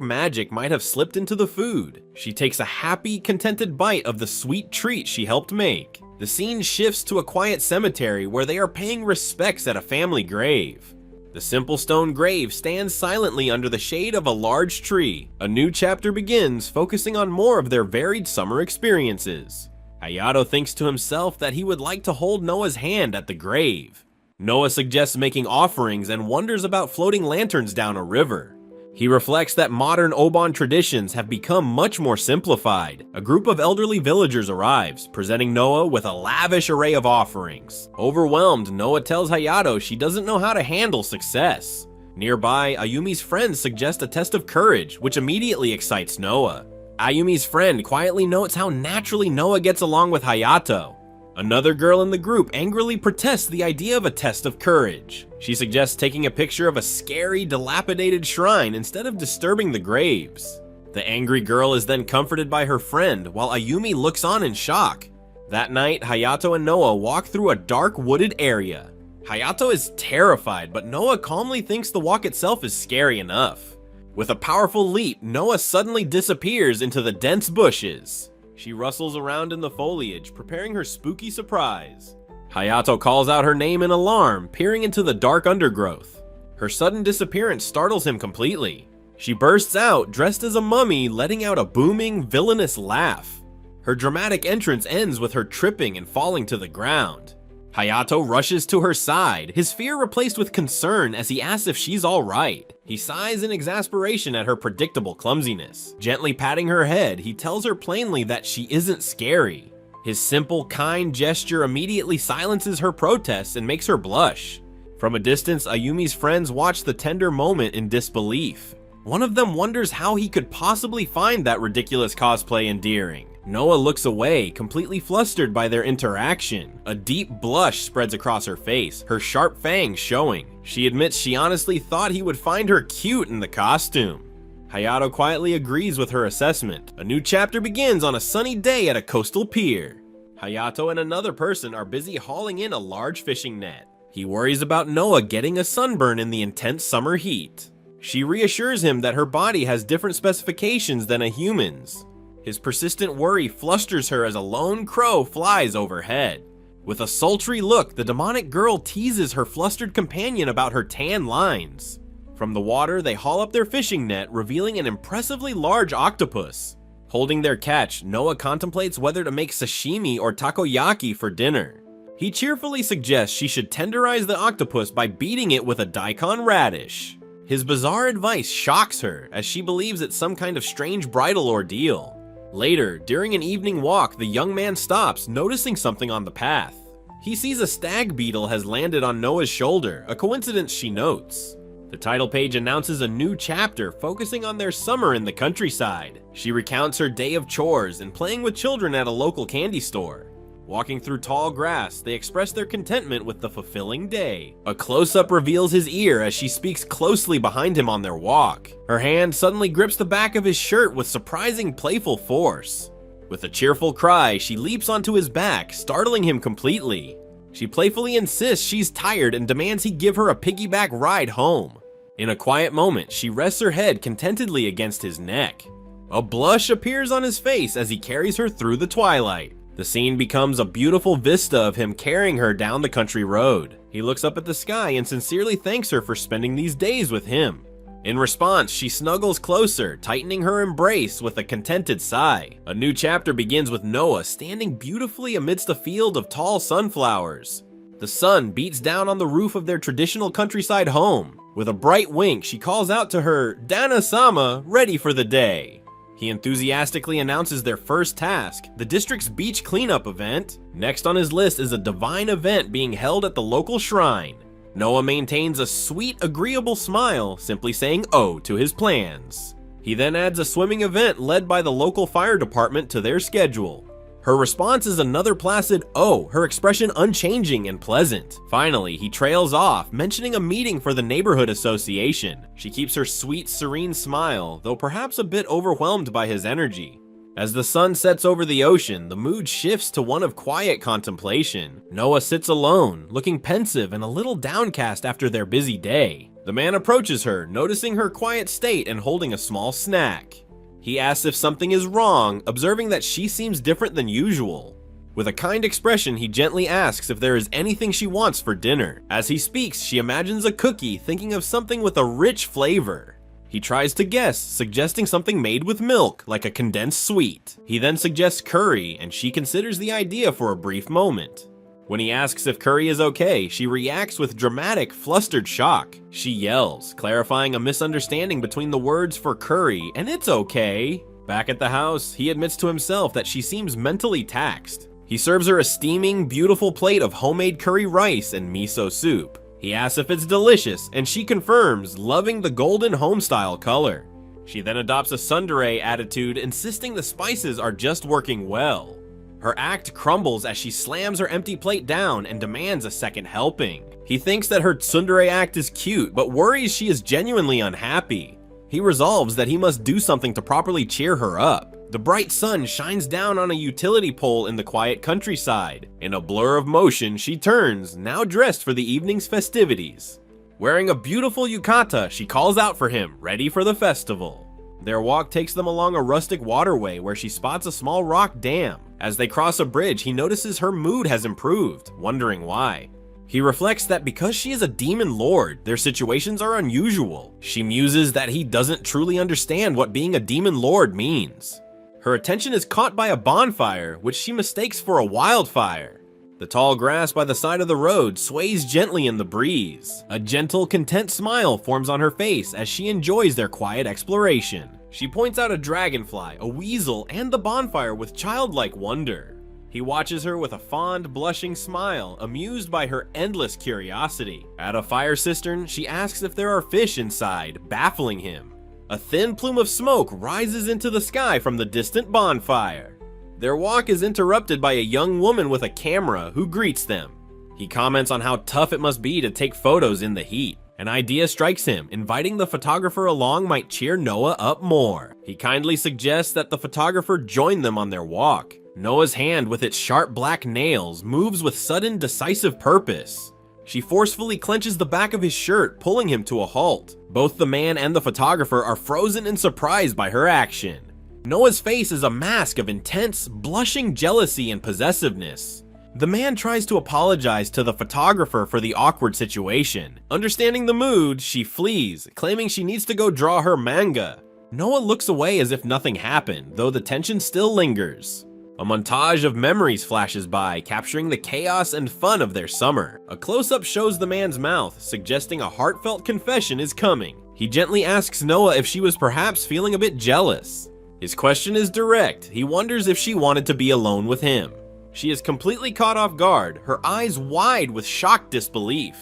magic might have slipped into the food. She takes a happy, contented bite of the sweet treat she helped make. The scene shifts to a quiet cemetery where they are paying respects at a family grave. The simple stone grave stands silently under the shade of a large tree. A new chapter begins, focusing on more of their varied summer experiences. Hayato thinks to himself that he would like to hold Noah's hand at the grave. Noah suggests making offerings and wonders about floating lanterns down a river. He reflects that modern Obon traditions have become much more simplified. A group of elderly villagers arrives, presenting Noah with a lavish array of offerings. Overwhelmed, Noah tells Hayato she doesn't know how to handle success. Nearby, Ayumi's friends suggest a test of courage, which immediately excites Noah. Ayumi's friend quietly notes how naturally Noah gets along with Hayato. Another girl in the group angrily protests the idea of a test of courage. She suggests taking a picture of a scary, dilapidated shrine instead of disturbing the graves. The angry girl is then comforted by her friend, while Ayumi looks on in shock. That night, Hayato and Noah walk through a dark, wooded area. Hayato is terrified, but Noah calmly thinks the walk itself is scary enough. With a powerful leap, Noah suddenly disappears into the dense bushes. She rustles around in the foliage, preparing her spooky surprise. Hayato calls out her name in alarm, peering into the dark undergrowth. Her sudden disappearance startles him completely. She bursts out, dressed as a mummy, letting out a booming, villainous laugh. Her dramatic entrance ends with her tripping and falling to the ground. Hayato rushes to her side, his fear replaced with concern as he asks if she's alright. He sighs in exasperation at her predictable clumsiness. Gently patting her head, he tells her plainly that she isn't scary. His simple, kind gesture immediately silences her protests and makes her blush. From a distance, Ayumi's friends watch the tender moment in disbelief. One of them wonders how he could possibly find that ridiculous cosplay endearing. Noah looks away, completely flustered by their interaction. A deep blush spreads across her face, her sharp fangs showing. She admits she honestly thought he would find her cute in the costume. Hayato quietly agrees with her assessment. A new chapter begins on a sunny day at a coastal pier. Hayato and another person are busy hauling in a large fishing net. He worries about Noah getting a sunburn in the intense summer heat. She reassures him that her body has different specifications than a human's. His persistent worry flusters her as a lone crow flies overhead. With a sultry look, the demonic girl teases her flustered companion about her tan lines. From the water, they haul up their fishing net, revealing an impressively large octopus. Holding their catch, Noah contemplates whether to make sashimi or takoyaki for dinner. He cheerfully suggests she should tenderize the octopus by beating it with a daikon radish. His bizarre advice shocks her, as she believes it's some kind of strange bridal ordeal. Later, during an evening walk, the young man stops, noticing something on the path. He sees a stag beetle has landed on Noah's shoulder, a coincidence she notes. The title page announces a new chapter focusing on their summer in the countryside. She recounts her day of chores and playing with children at a local candy store. Walking through tall grass, they express their contentment with the fulfilling day. A close-up reveals his ear as she speaks closely behind him on their walk. Her hand suddenly grips the back of his shirt with surprising playful force. With a cheerful cry, she leaps onto his back, startling him completely. She playfully insists she's tired and demands he give her a piggyback ride home. In a quiet moment, she rests her head contentedly against his neck. A blush appears on his face as he carries her through the twilight. The scene becomes a beautiful vista of him carrying her down the country road. He looks up at the sky and sincerely thanks her for spending these days with him. In response, she snuggles closer, tightening her embrace with a contented sigh. A new chapter begins with Noah standing beautifully amidst a field of tall sunflowers. The sun beats down on the roof of their traditional countryside home. With a bright wink, she calls out to her, "Dana-sama, ready for the day." He enthusiastically announces their first task, the district's beach cleanup event. Next on his list is a divine event being held at the local shrine. Noah maintains a sweet, agreeable smile, simply saying "oh" to his plans. He then adds a swimming event led by the local fire department to their schedule. Her response is another placid "oh," her expression unchanging and pleasant. Finally, he trails off, mentioning a meeting for the neighborhood association. She keeps her sweet, serene smile, though perhaps a bit overwhelmed by his energy. As the sun sets over the ocean, the mood shifts to one of quiet contemplation. Noah sits alone, looking pensive and a little downcast after their busy day. The man approaches her, noticing her quiet state and holding a small snack. He asks if something is wrong, observing that she seems different than usual. With a kind expression, he gently asks if there is anything she wants for dinner. As he speaks, she imagines a cookie, thinking of something with a rich flavor. He tries to guess, suggesting something made with milk, like a condensed sweet. He then suggests curry, and she considers the idea for a brief moment. When he asks if curry is okay, she reacts with dramatic, flustered shock. She yells, clarifying a misunderstanding between the words for curry and "it's okay." Back at the house, he admits to himself that she seems mentally taxed. He serves her a steaming, beautiful plate of homemade curry rice and miso soup. He asks if it's delicious, and she confirms, loving the golden home-style color. She then adopts a tsundere attitude, insisting the spices are just working well. Her act crumbles as she slams her empty plate down and demands a second helping. He thinks that her tsundere act is cute, but worries she is genuinely unhappy. He resolves that he must do something to properly cheer her up. The bright sun shines down on a utility pole in the quiet countryside. In a blur of motion, she turns, now dressed for the evening's festivities. Wearing a beautiful yukata, she calls out for him, ready for the festival. Their walk takes them along a rustic waterway where she spots a small rock dam. As they cross a bridge, he notices her mood has improved, wondering why. He reflects that because she is a demon lord, their situations are unusual. She muses that he doesn't truly understand what being a demon lord means. Her attention is caught by a bonfire, which she mistakes for a wildfire. The tall grass by the side of the road sways gently in the breeze. A gentle, content smile forms on her face as she enjoys their quiet exploration. She points out a dragonfly, a weasel, and the bonfire with childlike wonder. He watches her with a fond, blushing smile, amused by her endless curiosity. At a fire cistern, she asks if there are fish inside, baffling him. A thin plume of smoke rises into the sky from the distant bonfire. Their walk is interrupted by a young woman with a camera who greets them. He comments on how tough it must be to take photos in the heat. An idea strikes him, inviting the photographer along might cheer Noah up more. He kindly suggests that the photographer join them on their walk. Noah's hand with its sharp black nails moves with sudden decisive purpose. She forcefully clenches the back of his shirt, pulling him to a halt. Both the man and the photographer are frozen in surprise by her action. Noah's face is a mask of intense, blushing jealousy and possessiveness. The man tries to apologize to the photographer for the awkward situation. Understanding the mood, she flees, claiming she needs to go draw her manga. Noah looks away as if nothing happened, though the tension still lingers. A montage of memories flashes by, capturing the chaos and fun of their summer. A close-up shows the man's mouth, suggesting a heartfelt confession is coming. He gently asks Noah if she was perhaps feeling a bit jealous. His question is direct. He wonders if she wanted to be alone with him. She is completely caught off guard, her eyes wide with shocked disbelief.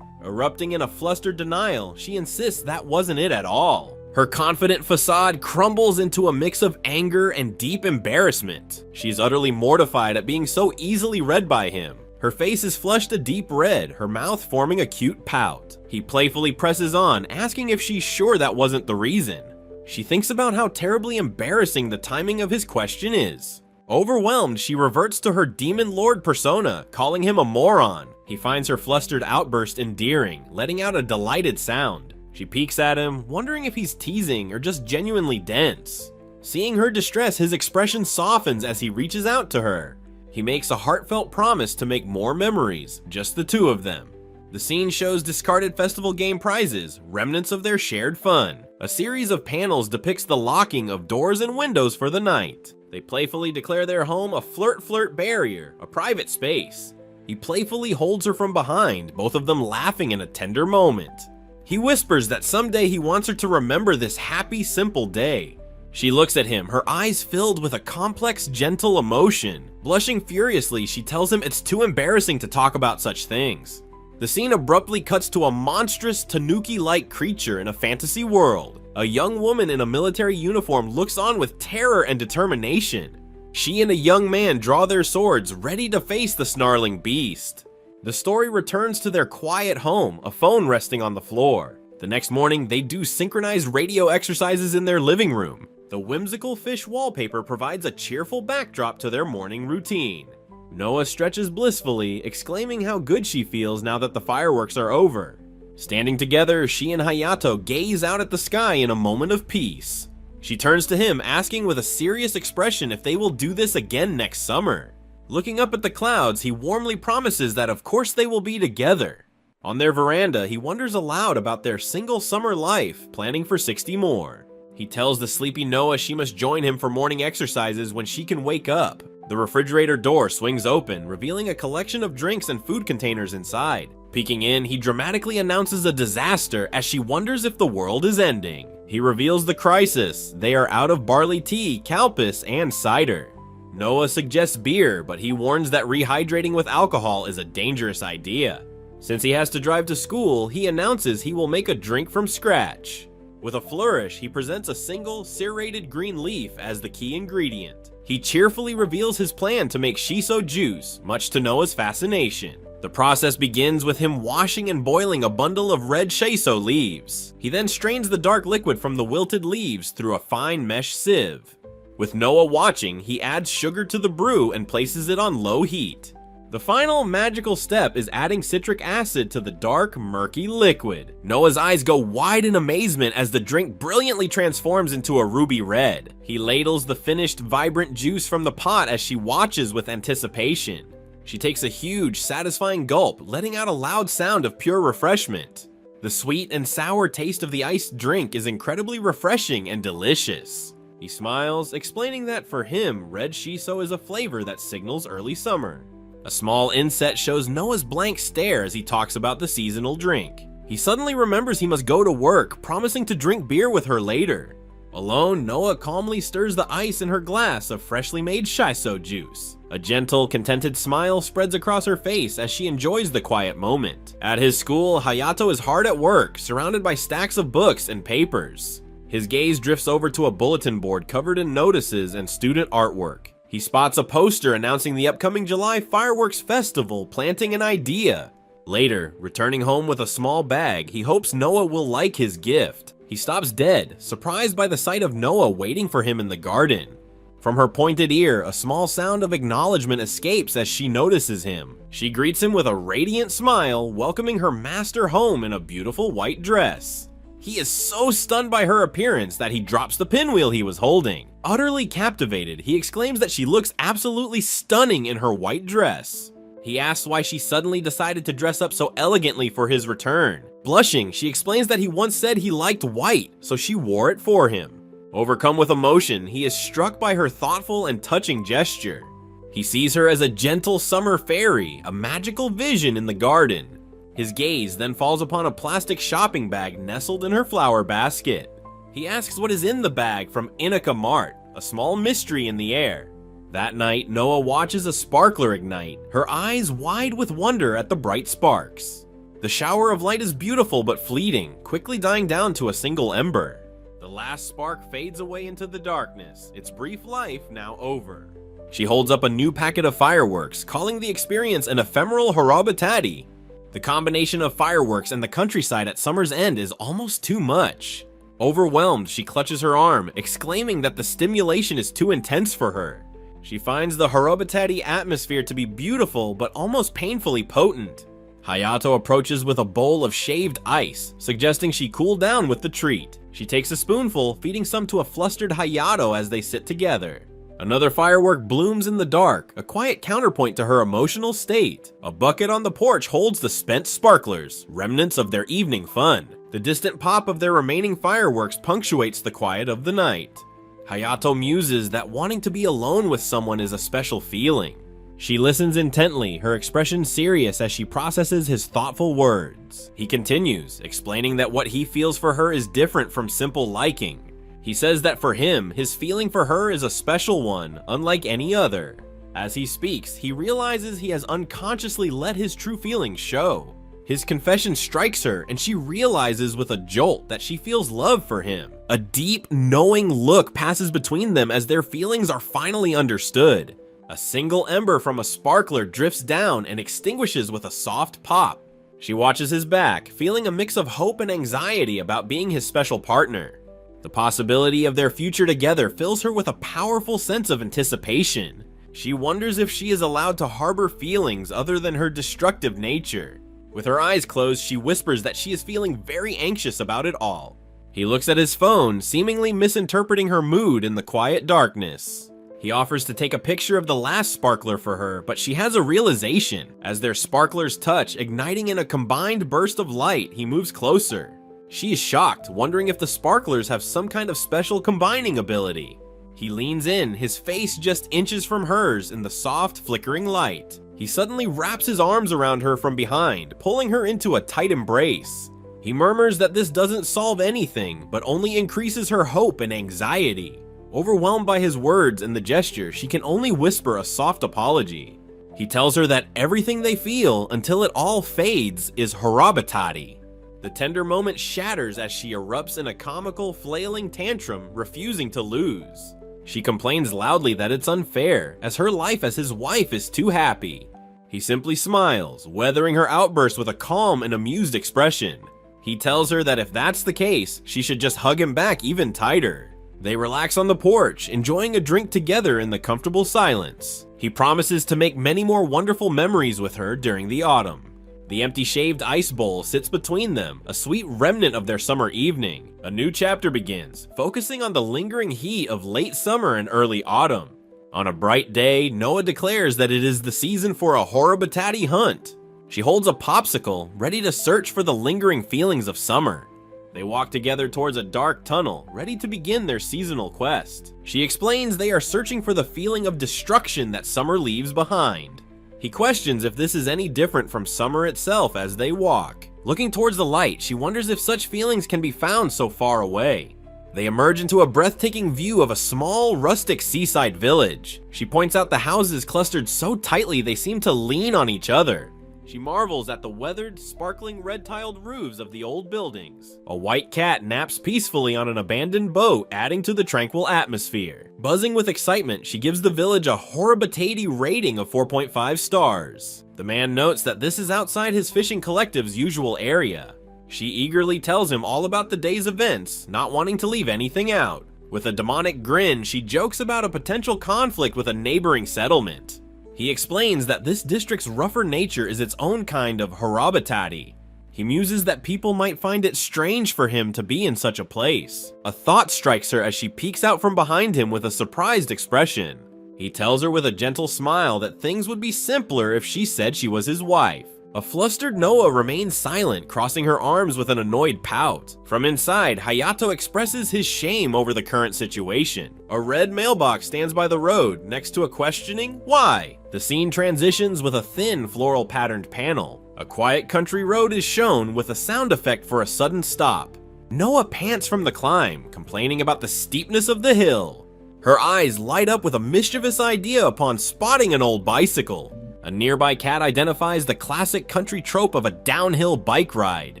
Erupting in a flustered denial, she insists that wasn't it at all. Her confident facade crumbles into a mix of anger and deep embarrassment. She's utterly mortified at being so easily read by him. Her face is flushed a deep red, her mouth forming a cute pout. He playfully presses on, asking if she's sure that wasn't the reason. She thinks about how terribly embarrassing the timing of his question is. Overwhelmed, she reverts to her demon lord persona, calling him a moron. He finds her flustered outburst endearing, letting out a delighted sound. She peeks at him, wondering if he's teasing or just genuinely dense. Seeing her distress, his expression softens as he reaches out to her. He makes a heartfelt promise to make more memories, just the two of them. The scene shows discarded festival game prizes, remnants of their shared fun. A series of panels depicts the locking of doors and windows for the night. They playfully declare their home a flirt barrier, a private space. He playfully holds her from behind, both of them laughing in a tender moment. He whispers that someday he wants her to remember this happy, simple day. She looks at him, her eyes filled with a complex, gentle emotion. Blushing furiously, she tells him it's too embarrassing to talk about such things. The scene abruptly cuts to a monstrous tanuki-like creature in a fantasy world. A young woman in a military uniform looks on with terror and determination. She and a young man draw their swords, ready to face the snarling beast. The story returns to their quiet home, a phone resting on the floor. The next morning, they do synchronized radio exercises in their living room. The whimsical fish wallpaper provides a cheerful backdrop to their morning routine. Noah stretches blissfully, exclaiming how good she feels now that the fireworks are over. Standing together, she and Hayato gaze out at the sky in a moment of peace. She turns to him, asking with a serious expression if they will do this again next summer. Looking up at the clouds, he warmly promises that of course they will be together. On their veranda, he wonders aloud about their single summer life, planning for 60 more. He tells the sleepy Noah she must join him for morning exercises when she can wake up. The refrigerator door swings open, revealing a collection of drinks and food containers inside. Peeking in, he dramatically announces a disaster as she wonders if the world is ending. He reveals the crisis. They are out of barley tea, kalpis, and cider. Noah suggests beer, but he warns that rehydrating with alcohol is a dangerous idea. Since he has to drive to school, he announces he will make a drink from scratch. With a flourish, he presents a single, serrated green leaf as the key ingredient. He cheerfully reveals his plan to make shiso juice, much to Noah's fascination. The process begins with him washing and boiling a bundle of red shiso leaves. He then strains the dark liquid from the wilted leaves through a fine mesh sieve. With Noah watching, he adds sugar to the brew and places it on low heat. The final magical step is adding citric acid to the dark, murky liquid. Noah's eyes go wide in amazement as the drink brilliantly transforms into a ruby red. He ladles the finished, vibrant juice from the pot as she watches with anticipation. She takes a huge, satisfying gulp, letting out a loud sound of pure refreshment. The sweet and sour taste of the iced drink is incredibly refreshing and delicious. He smiles, explaining that for him, red shiso is a flavor that signals early summer. A small inset shows Noah's blank stare as he talks about the seasonal drink. He suddenly remembers he must go to work, promising to drink beer with her later. Alone, Noah calmly stirs the ice in her glass of freshly made shiso juice. A gentle, contented smile spreads across her face as she enjoys the quiet moment. At his school, Hayato is hard at work, surrounded by stacks of books and papers. His gaze drifts over to a bulletin board covered in notices and student artwork. He spots a poster announcing the upcoming July fireworks festival, planting an idea. Later, returning home with a small bag, he hopes Noah will like his gift. He stops dead, surprised by the sight of Noah waiting for him in the garden. From her pointed ear, a small sound of acknowledgement escapes as she notices him. She greets him with a radiant smile, welcoming her master home in a beautiful white dress. He is so stunned by her appearance that he drops the pinwheel he was holding. Utterly captivated, he exclaims that she looks absolutely stunning in her white dress. He asks why she suddenly decided to dress up so elegantly for his return. Blushing, she explains that he once said he liked white, so she wore it for him. Overcome with emotion, he is struck by her thoughtful and touching gesture. He sees her as a gentle summer fairy, a magical vision in the garden. His gaze then falls upon a plastic shopping bag nestled in her flower basket. He asks what is in the bag from Inaka Mart, a small mystery in the air. That night, Noah watches a sparkler ignite, her eyes wide with wonder at the bright sparks. The shower of light is beautiful but fleeting, quickly dying down to a single ember. The last spark fades away into the darkness, its brief life now over. She holds up a new packet of fireworks, calling the experience an ephemeral horobatati. The combination of fireworks and the countryside at summer's end is almost too much. Overwhelmed, she clutches her arm, exclaiming that the stimulation is too intense for her. She finds the horobatati atmosphere to be beautiful but almost painfully potent. Hayato approaches with a bowl of shaved ice, suggesting she cool down with the treat. She takes a spoonful, feeding some to a flustered Hayato as they sit together. Another firework blooms in the dark, a quiet counterpoint to her emotional state. A bucket on the porch holds the spent sparklers, remnants of their evening fun. The distant pop of their remaining fireworks punctuates the quiet of the night. Hayato muses that wanting to be alone with someone is a special feeling. She listens intently, her expression serious as she processes his thoughtful words. He continues, explaining that what he feels for her is different from simple liking. He says that for him, his feeling for her is a special one, unlike any other. As he speaks, he realizes he has unconsciously let his true feelings show. His confession strikes her, and she realizes with a jolt that she feels love for him. A deep, knowing look passes between them as their feelings are finally understood. A single ember from a sparkler drifts down and extinguishes with a soft pop. She watches his back, feeling a mix of hope and anxiety about being his special partner. The possibility of their future together fills her with a powerful sense of anticipation. She wonders if she is allowed to harbor feelings other than her destructive nature. With her eyes closed, she whispers that she is feeling very anxious about it all. He looks at his phone, seemingly misinterpreting her mood in the quiet darkness. He offers to take a picture of the last sparkler for her, but she has a realization. As their sparklers touch, igniting in a combined burst of light, he moves closer. She is shocked, wondering if the sparklers have some kind of special combining ability. He leans in, his face just inches from hers in the soft, flickering light. He suddenly wraps his arms around her from behind, pulling her into a tight embrace. He murmurs that this doesn't solve anything, but only increases her hope and anxiety. Overwhelmed by his words and the gesture, she can only whisper a soft apology. He tells her that everything they feel, until it all fades, is horobatari. The tender moment shatters as she erupts in a comical, flailing tantrum, refusing to lose. She complains loudly that it's unfair, as her life as his wife is too happy. He simply smiles, weathering her outburst with a calm and amused expression. He tells her that if that's the case, she should just hug him back even tighter. They relax on the porch, enjoying a drink together in the comfortable silence. He promises to make many more wonderful memories with her during the autumn. The empty shaved ice bowl sits between them, a sweet remnant of their summer evening. A new chapter begins, focusing on the lingering heat of late summer and early autumn. On a bright day, Noah declares that it is the season for a horobatati hunt. She holds a popsicle, ready to search for the lingering feelings of summer. They walk together towards a dark tunnel, ready to begin their seasonal quest. She explains they are searching for the feeling of destruction that summer leaves behind. He questions if this is any different from summer itself as they walk. Looking towards the light, she wonders if such feelings can be found so far away. They emerge into a breathtaking view of a small, rustic seaside village. She points out the houses clustered so tightly they seem to lean on each other. She marvels at the weathered, sparkling red-tiled roofs of the old buildings. A white cat naps peacefully on an abandoned boat, adding to the tranquil atmosphere. Buzzing with excitement, she gives the village a horobatati rating of 4.5 stars. The man notes that this is outside his fishing collective's usual area. She eagerly tells him all about the day's events, not wanting to leave anything out. With a demonic grin, she jokes about a potential conflict with a neighboring settlement. He explains that this district's rougher nature is its own kind of horobatati. He muses that people might find it strange for him to be in such a place. A thought strikes her as she peeks out from behind him with a surprised expression. He tells her with a gentle smile that things would be simpler if she said she was his wife. A flustered Noah remains silent, crossing her arms with an annoyed pout. From inside, Hayato expresses his shame over the current situation. A red mailbox stands by the road, next to a questioning why. The scene transitions with a thin floral patterned panel. A quiet country road is shown with a sound effect for a sudden stop. Noah pants from the climb, complaining about the steepness of the hill. Her eyes light up with a mischievous idea upon spotting an old bicycle. A nearby cat identifies the classic country trope of a downhill bike ride.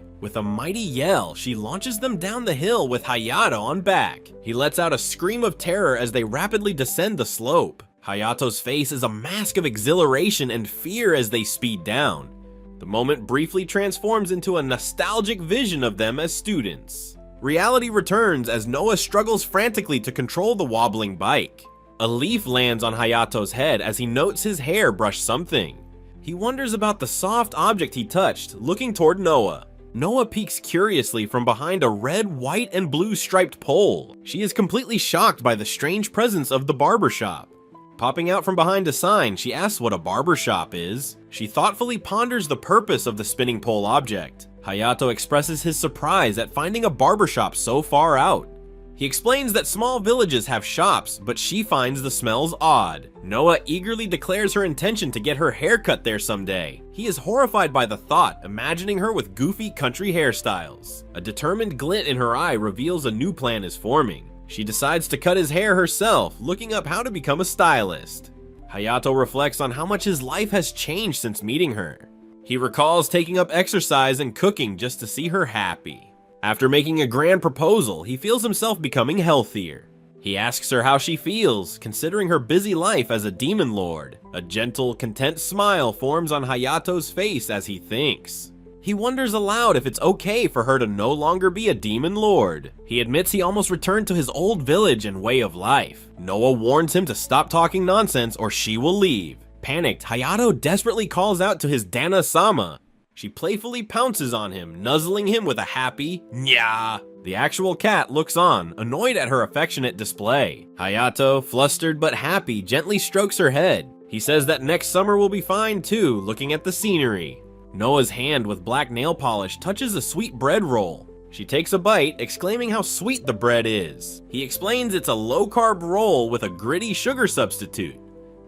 With a mighty yell, she launches them down the hill with Hayato on back. He lets out a scream of terror as they rapidly descend the slope. Hayato's face is a mask of exhilaration and fear as they speed down. The moment briefly transforms into a nostalgic vision of them as students. Reality returns as Noah struggles frantically to control the wobbling bike. A leaf lands on Hayato's head as he notes his hair brush something. He wonders about the soft object he touched, looking toward Noah. Noah peeks curiously from behind a red, white, and blue striped pole. She is completely shocked by the strange presence of the barbershop. Popping out from behind a sign, she asks what a barbershop is. She thoughtfully ponders the purpose of the spinning pole object. Hayato expresses his surprise at finding a barbershop so far out. He explains that small villages have shops, but she finds the smells odd. Noah eagerly declares her intention to get her hair cut there someday. He is horrified by the thought, imagining her with goofy country hairstyles. A determined glint in her eye reveals a new plan is forming. She decides to cut his hair herself, looking up how to become a stylist. Hayato reflects on how much his life has changed since meeting her. He recalls taking up exercise and cooking just to see her happy. After making a grand proposal, he feels himself becoming healthier. He asks her how she feels, considering her busy life as a demon lord. A gentle, content smile forms on Hayato's face as he thinks. He wonders aloud if it's okay for her to no longer be a demon lord. He admits he almost returned to his old village and way of life. Noah warns him to stop talking nonsense or she will leave. Panicked, Hayato desperately calls out to his Dana-sama. She playfully pounces on him, nuzzling him with a happy "Nya." The actual cat looks on, annoyed at her affectionate display. Hayato, flustered but happy, gently strokes her head. He says that next summer will be fine too, looking at the scenery. Noah's hand with black nail polish touches a sweet bread roll. She takes a bite, exclaiming how sweet the bread is. He explains it's a low-carb roll with a gritty sugar substitute.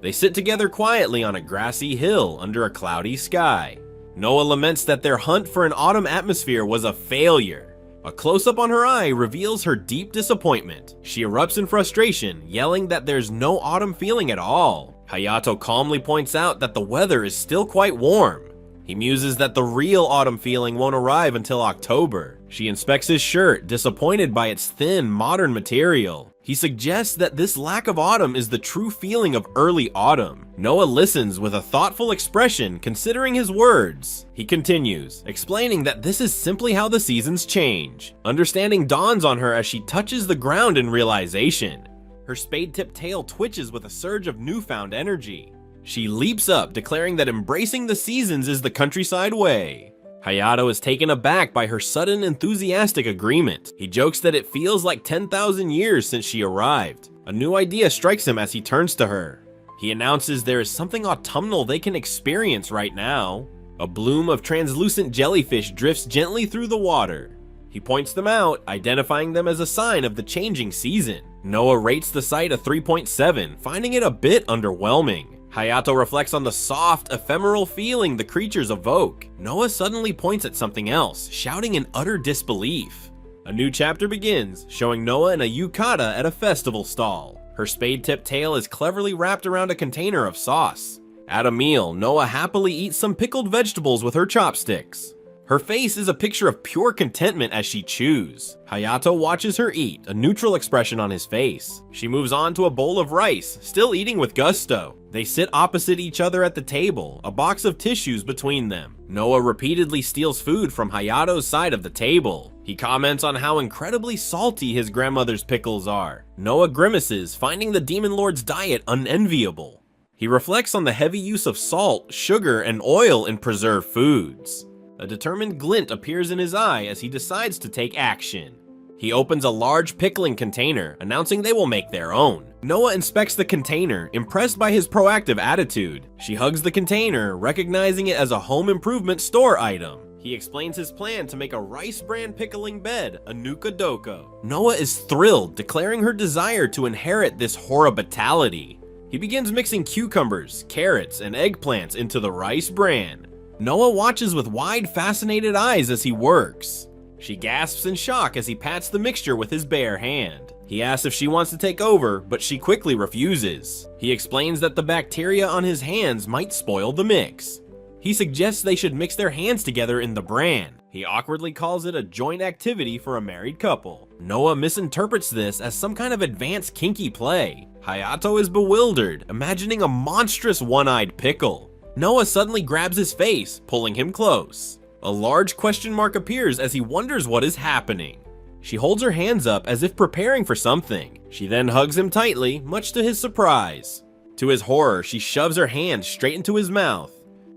They sit together quietly on a grassy hill under a cloudy sky. Noah laments that their hunt for an autumn atmosphere was a failure. A close-up on her eye reveals her deep disappointment. She erupts in frustration, yelling that there's no autumn feeling at all. Hayato calmly points out that the weather is still quite warm. He muses that the real autumn feeling won't arrive until October. She inspects his shirt, disappointed by its thin, modern material. He suggests that this lack of autumn is the true feeling of early autumn. Noah listens with a thoughtful expression, considering his words. He continues, explaining that this is simply how the seasons change. Understanding dawns on her as she touches the ground in realization. Her spade-tipped tail twitches with a surge of newfound energy. She leaps up, declaring that embracing the seasons is the countryside way. Hayato is taken aback by her sudden enthusiastic agreement. He jokes that it feels like 10,000 years since she arrived. A new idea strikes him as he turns to her. He announces there is something autumnal they can experience right now. A bloom of translucent jellyfish drifts gently through the water. He points them out, identifying them as a sign of the changing season. Noah rates the sight a 3.7, finding it a bit underwhelming. Hayato reflects on the soft, ephemeral feeling the creatures evoke. Noah suddenly points at something else, shouting in utter disbelief. A new chapter begins, showing Noah in a yukata at a festival stall. Her spade-tipped tail is cleverly wrapped around a container of sauce. At a meal, Noah happily eats some pickled vegetables with her chopsticks. Her face is a picture of pure contentment as she chews. Hayato watches her eat, a neutral expression on his face. She moves on to a bowl of rice, still eating with gusto. They sit opposite each other at the table, a box of tissues between them. Noah repeatedly steals food from Hayato's side of the table. He comments on how incredibly salty his grandmother's pickles are. Noah grimaces, finding the Demon Lord's diet unenviable. He reflects on the heavy use of salt, sugar, and oil in preserved foods. A determined glint appears in his eye as he decides to take action. He opens a large pickling container, announcing they will make their own. Noah inspects the container, impressed by his proactive attitude. She hugs the container, recognizing it as a home improvement store item. He explains his plan to make a rice bran pickling bed, a nuka doko. Noah is thrilled, declaring her desire to inherit this horribility. He begins mixing cucumbers, carrots, and eggplants into the rice bran. Noah watches with wide, fascinated eyes as he works. She gasps in shock as he pats the mixture with his bare hand. He asks if she wants to take over, but she quickly refuses. He explains that the bacteria on his hands might spoil the mix. He suggests they should mix their hands together in the bran. He awkwardly calls it a joint activity for a married couple. Noah misinterprets this as some kind of advanced kinky play. Hayato is bewildered, imagining a monstrous one-eyed pickle. Noah suddenly grabs his face, pulling him close. A large question mark appears as he wonders what is happening. She holds her hands up as if preparing for something. She then hugs him tightly, much to his surprise. To his horror, she shoves her hand straight into his mouth.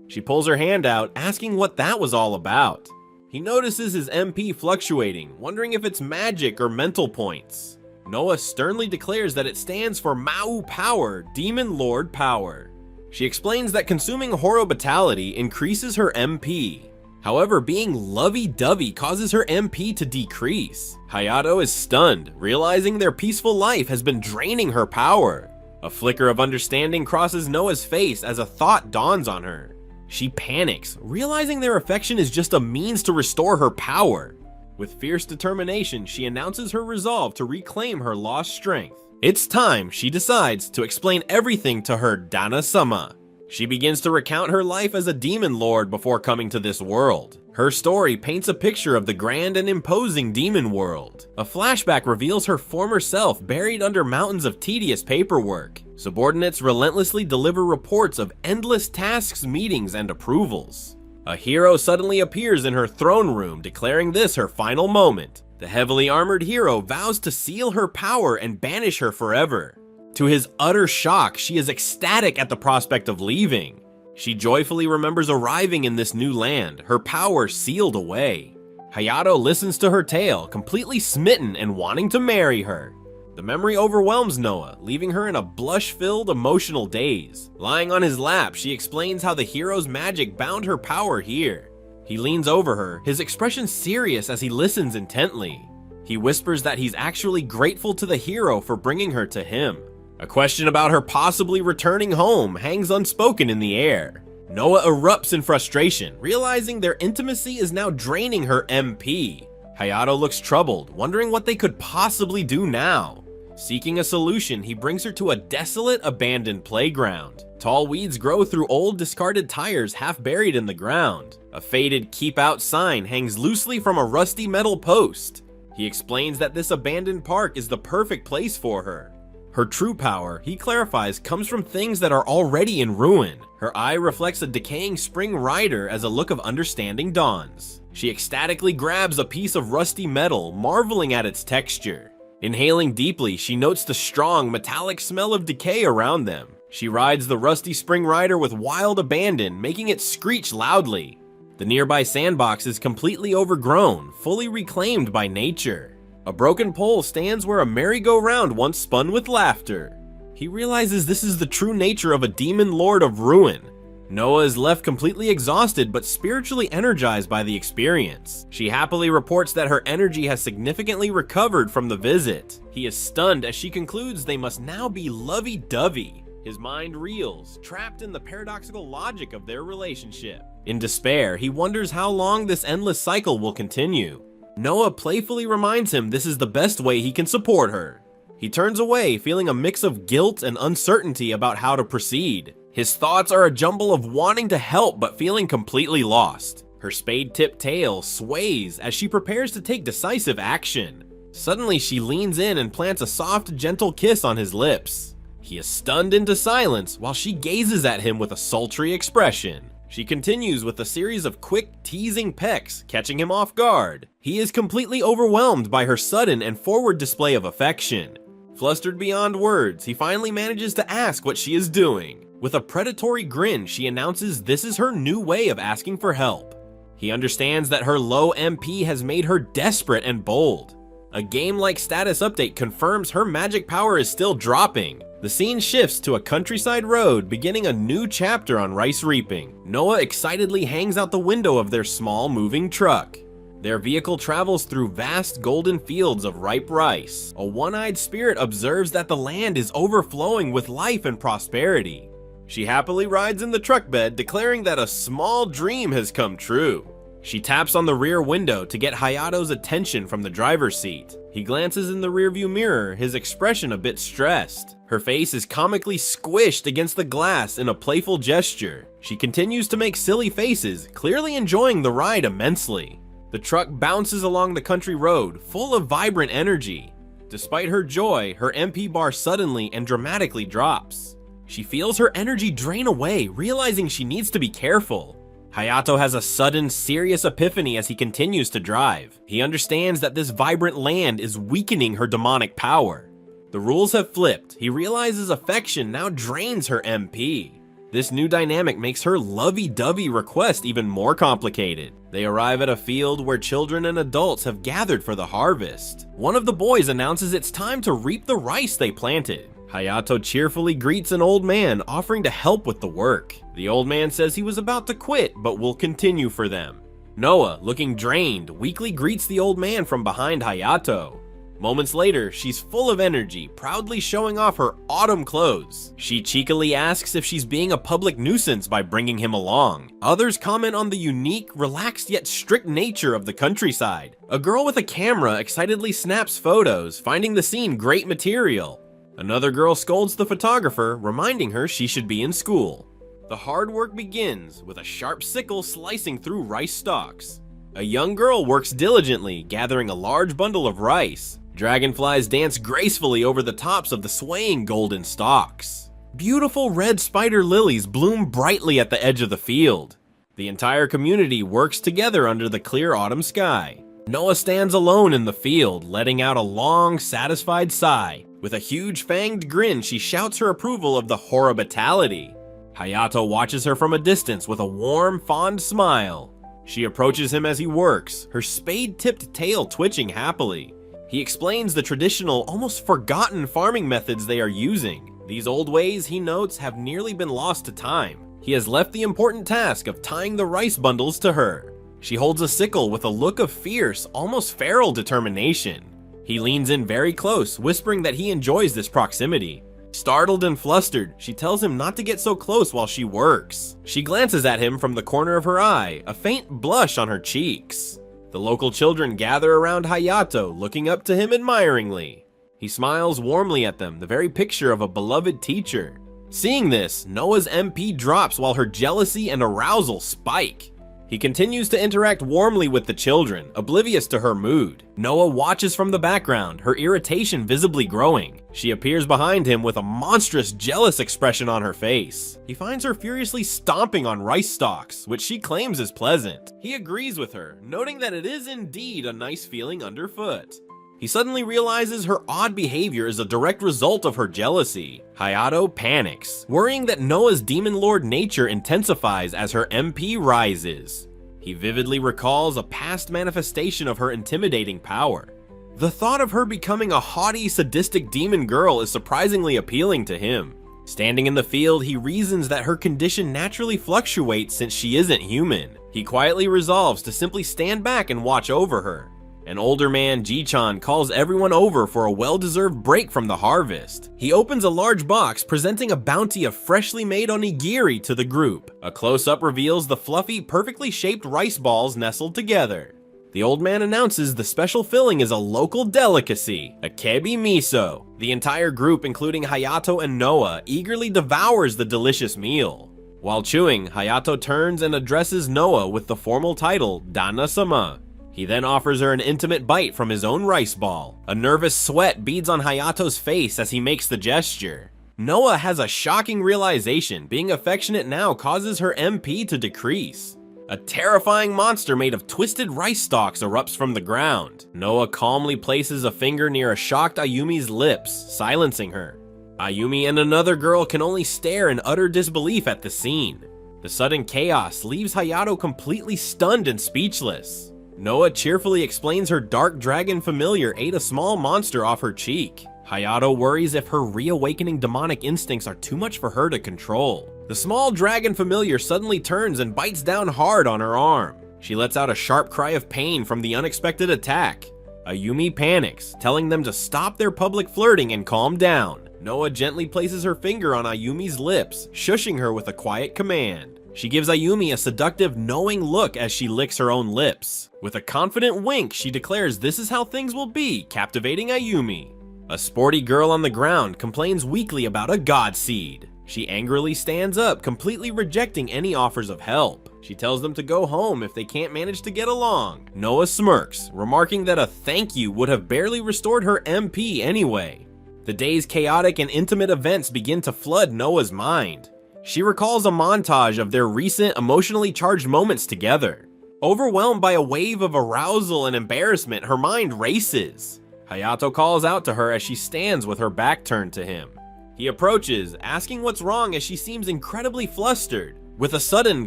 She pulls her hand out, asking what that was all about. He notices his MP fluctuating, wondering if it's magic or mental points. Noah sternly declares that it stands for Mau Power, Demon Lord Power. She explains that consuming horribility increases her MP. However, being lovey-dovey causes her MP to decrease. Hayato is stunned, realizing their peaceful life has been draining her power. A flicker of understanding crosses Noah's face as a thought dawns on her. She panics, realizing their affection is just a means to restore her power. With fierce determination, she announces her resolve to reclaim her lost strength. It's time, she decides, to explain everything to her Dana-sama. She begins to recount her life as a demon lord before coming to this world. Her story paints a picture of the grand and imposing demon world. A flashback reveals her former self buried under mountains of tedious paperwork. Subordinates relentlessly deliver reports of endless tasks, meetings, and approvals. A hero suddenly appears in her throne room, declaring this her final moment. The heavily armored hero vows to seal her power and banish her forever. To his utter shock, she is ecstatic at the prospect of leaving. She joyfully remembers arriving in this new land, her power sealed away. Hayato listens to her tale, completely smitten and wanting to marry her. The memory overwhelms Noah, leaving her in a blush-filled, emotional daze. Lying on his lap, she explains how the hero's magic bound her power here. He leans over her, his expression serious as he listens intently. He whispers that he's actually grateful to the hero for bringing her to him. A question about her possibly returning home hangs unspoken in the air. Noah erupts in frustration, realizing their intimacy is now draining her MP. Hayato looks troubled, wondering what they could possibly do now. Seeking a solution, he brings her to a desolate, abandoned playground. Tall weeds grow through old, discarded tires half buried in the ground. A faded "keep out" sign hangs loosely from a rusty metal post. He explains that this abandoned park is the perfect place for her. Her true power, he clarifies, comes from things that are already in ruin. Her eye reflects a decaying spring rider as a look of understanding dawns. She ecstatically grabs a piece of rusty metal, marveling at its texture. Inhaling deeply, she notes the strong, metallic smell of decay around them. She rides the rusty spring rider with wild abandon, making it screech loudly. The nearby sandbox is completely overgrown, fully reclaimed by nature. A broken pole stands where a merry-go-round once spun with laughter. He realizes this is the true nature of a demon lord of ruin. Noah is left completely exhausted but spiritually energized by the experience. She happily reports that her energy has significantly recovered from the visit. He is stunned as she concludes they must now be lovey-dovey. His mind reels, trapped in the paradoxical logic of their relationship. In despair, he wonders how long this endless cycle will continue. Noah playfully reminds him this is the best way he can support her. He turns away, feeling a mix of guilt and uncertainty about how to proceed. His thoughts are a jumble of wanting to help but feeling completely lost. Her spade-tipped tail sways as she prepares to take decisive action. Suddenly, she leans in and plants a soft, gentle kiss on his lips. He is stunned into silence while she gazes at him with a sultry expression. She continues with a series of quick, teasing pecks, catching him off guard. He is completely overwhelmed by her sudden and forward display of affection. Flustered beyond words, he finally manages to ask what she is doing. With a predatory grin, she announces this is her new way of asking for help. He understands that her low MP has made her desperate and bold. A game-like status update confirms her magic power is still dropping. The scene shifts to a countryside road, beginning a new chapter on rice reaping. Noah excitedly hangs out the window of their small, moving truck. Their vehicle travels through vast golden fields of ripe rice. A one-eyed spirit observes that the land is overflowing with life and prosperity. She happily rides in the truck bed, declaring that a small dream has come true. She taps on the rear window to get Hayato's attention from the driver's seat. He glances in the rearview mirror, his expression a bit stressed. Her face is comically squished against the glass in a playful gesture. She continues to make silly faces, clearly enjoying the ride immensely. The truck bounces along the country road, full of vibrant energy. Despite her joy, her MP bar suddenly and dramatically drops. She feels her energy drain away, realizing she needs to be careful. Hayato has a sudden, serious epiphany as he continues to drive. He understands that this vibrant land is weakening her demonic power. The rules have flipped. He realizes affection now drains her MP. This new dynamic makes her lovey-dovey request even more complicated. They arrive at a field where children and adults have gathered for the harvest. One of the boys announces it's time to reap the rice they planted. Hayato cheerfully greets an old man, offering to help with the work. The old man says he was about to quit, but will continue for them. Noah, looking drained, weakly greets the old man from behind Hayato. Moments later, she's full of energy, proudly showing off her autumn clothes. She cheekily asks if she's being a public nuisance by bringing him along. Others comment on the unique, relaxed yet strict nature of the countryside. A girl with a camera excitedly snaps photos, finding the scene great material. Another girl scolds the photographer, reminding her she should be in school. The hard work begins with a sharp sickle slicing through rice stalks. A young girl works diligently, gathering a large bundle of rice. Dragonflies dance gracefully over the tops of the swaying golden stalks. Beautiful red spider lilies bloom brightly at the edge of the field. The entire community works together under the clear autumn sky. Noah stands alone in the field, letting out a long, satisfied sigh. With a huge fanged grin, she shouts her approval of the horribility. Hayato watches her from a distance with a warm, fond smile. She approaches him as he works, her spade-tipped tail twitching happily. He explains the traditional, almost forgotten farming methods they are using. These old ways, he notes, have nearly been lost to time. He has left the important task of tying the rice bundles to her. She holds a sickle with a look of fierce, almost feral determination. He leans in very close, whispering that he enjoys this proximity. Startled and flustered, she tells him not to get so close while she works. She glances at him from the corner of her eye, a faint blush on her cheeks. The local children gather around Hayato, looking up to him admiringly. He smiles warmly at them, the very picture of a beloved teacher. Seeing this, Noah's MP drops while her jealousy and arousal spike. He continues to interact warmly with the children, oblivious to her mood. Noah watches from the background, her irritation visibly growing. She appears behind him with a monstrous, jealous expression on her face. He finds her furiously stomping on rice stalks, which she claims is pleasant. He agrees with her, noting that it is indeed a nice feeling underfoot. He suddenly realizes her odd behavior is a direct result of her jealousy. Hayato panics, worrying that Noah's demon lord nature intensifies as her MP rises. He vividly recalls a past manifestation of her intimidating power. The thought of her becoming a haughty, sadistic demon girl is surprisingly appealing to him. Standing in the field, he reasons that her condition naturally fluctuates since she isn't human. He quietly resolves to simply stand back and watch over her. An older man, Ji-chan, calls everyone over for a well-deserved break from the harvest. He opens a large box presenting a bounty of freshly made onigiri to the group. A close-up reveals the fluffy, perfectly shaped rice balls nestled together. The old man announces the special filling is a local delicacy, akebi miso. The entire group, including Hayato and Noah, eagerly devours the delicious meal. While chewing, Hayato turns and addresses Noah with the formal title, Dana-sama. He then offers her an intimate bite from his own rice ball. A nervous sweat beads on Hayato's face as he makes the gesture. Noah has a shocking realization. Being affectionate now causes her MP to decrease. A terrifying monster made of twisted rice stalks erupts from the ground. Noah calmly places a finger near a shocked Ayumi's lips, silencing her. Ayumi and another girl can only stare in utter disbelief at the scene. The sudden chaos leaves Hayato completely stunned and speechless. Noah cheerfully explains her dark dragon familiar ate a small monster off her cheek. Hayato worries if her reawakening demonic instincts are too much for her to control. The small dragon familiar suddenly turns and bites down hard on her arm. She lets out a sharp cry of pain from the unexpected attack. Ayumi panics, telling them to stop their public flirting and calm down. Noah gently places her finger on Ayumi's lips, shushing her with a quiet command. She gives Ayumi a seductive, knowing look as she licks her own lips. With a confident wink, she declares this is how things will be, captivating Ayumi. A sporty girl on the ground complains weakly about a god seed. She angrily stands up, completely rejecting any offers of help. She tells them to go home if they can't manage to get along. Noah smirks, remarking that a thank you would have barely restored her MP anyway. The day's chaotic and intimate events begin to flood Noah's mind. She recalls a montage of their recent emotionally charged moments together. Overwhelmed by a wave of arousal and embarrassment, her mind races. Hayato calls out to her as she stands with her back turned to him. He approaches, asking what's wrong as she seems incredibly flustered. With a sudden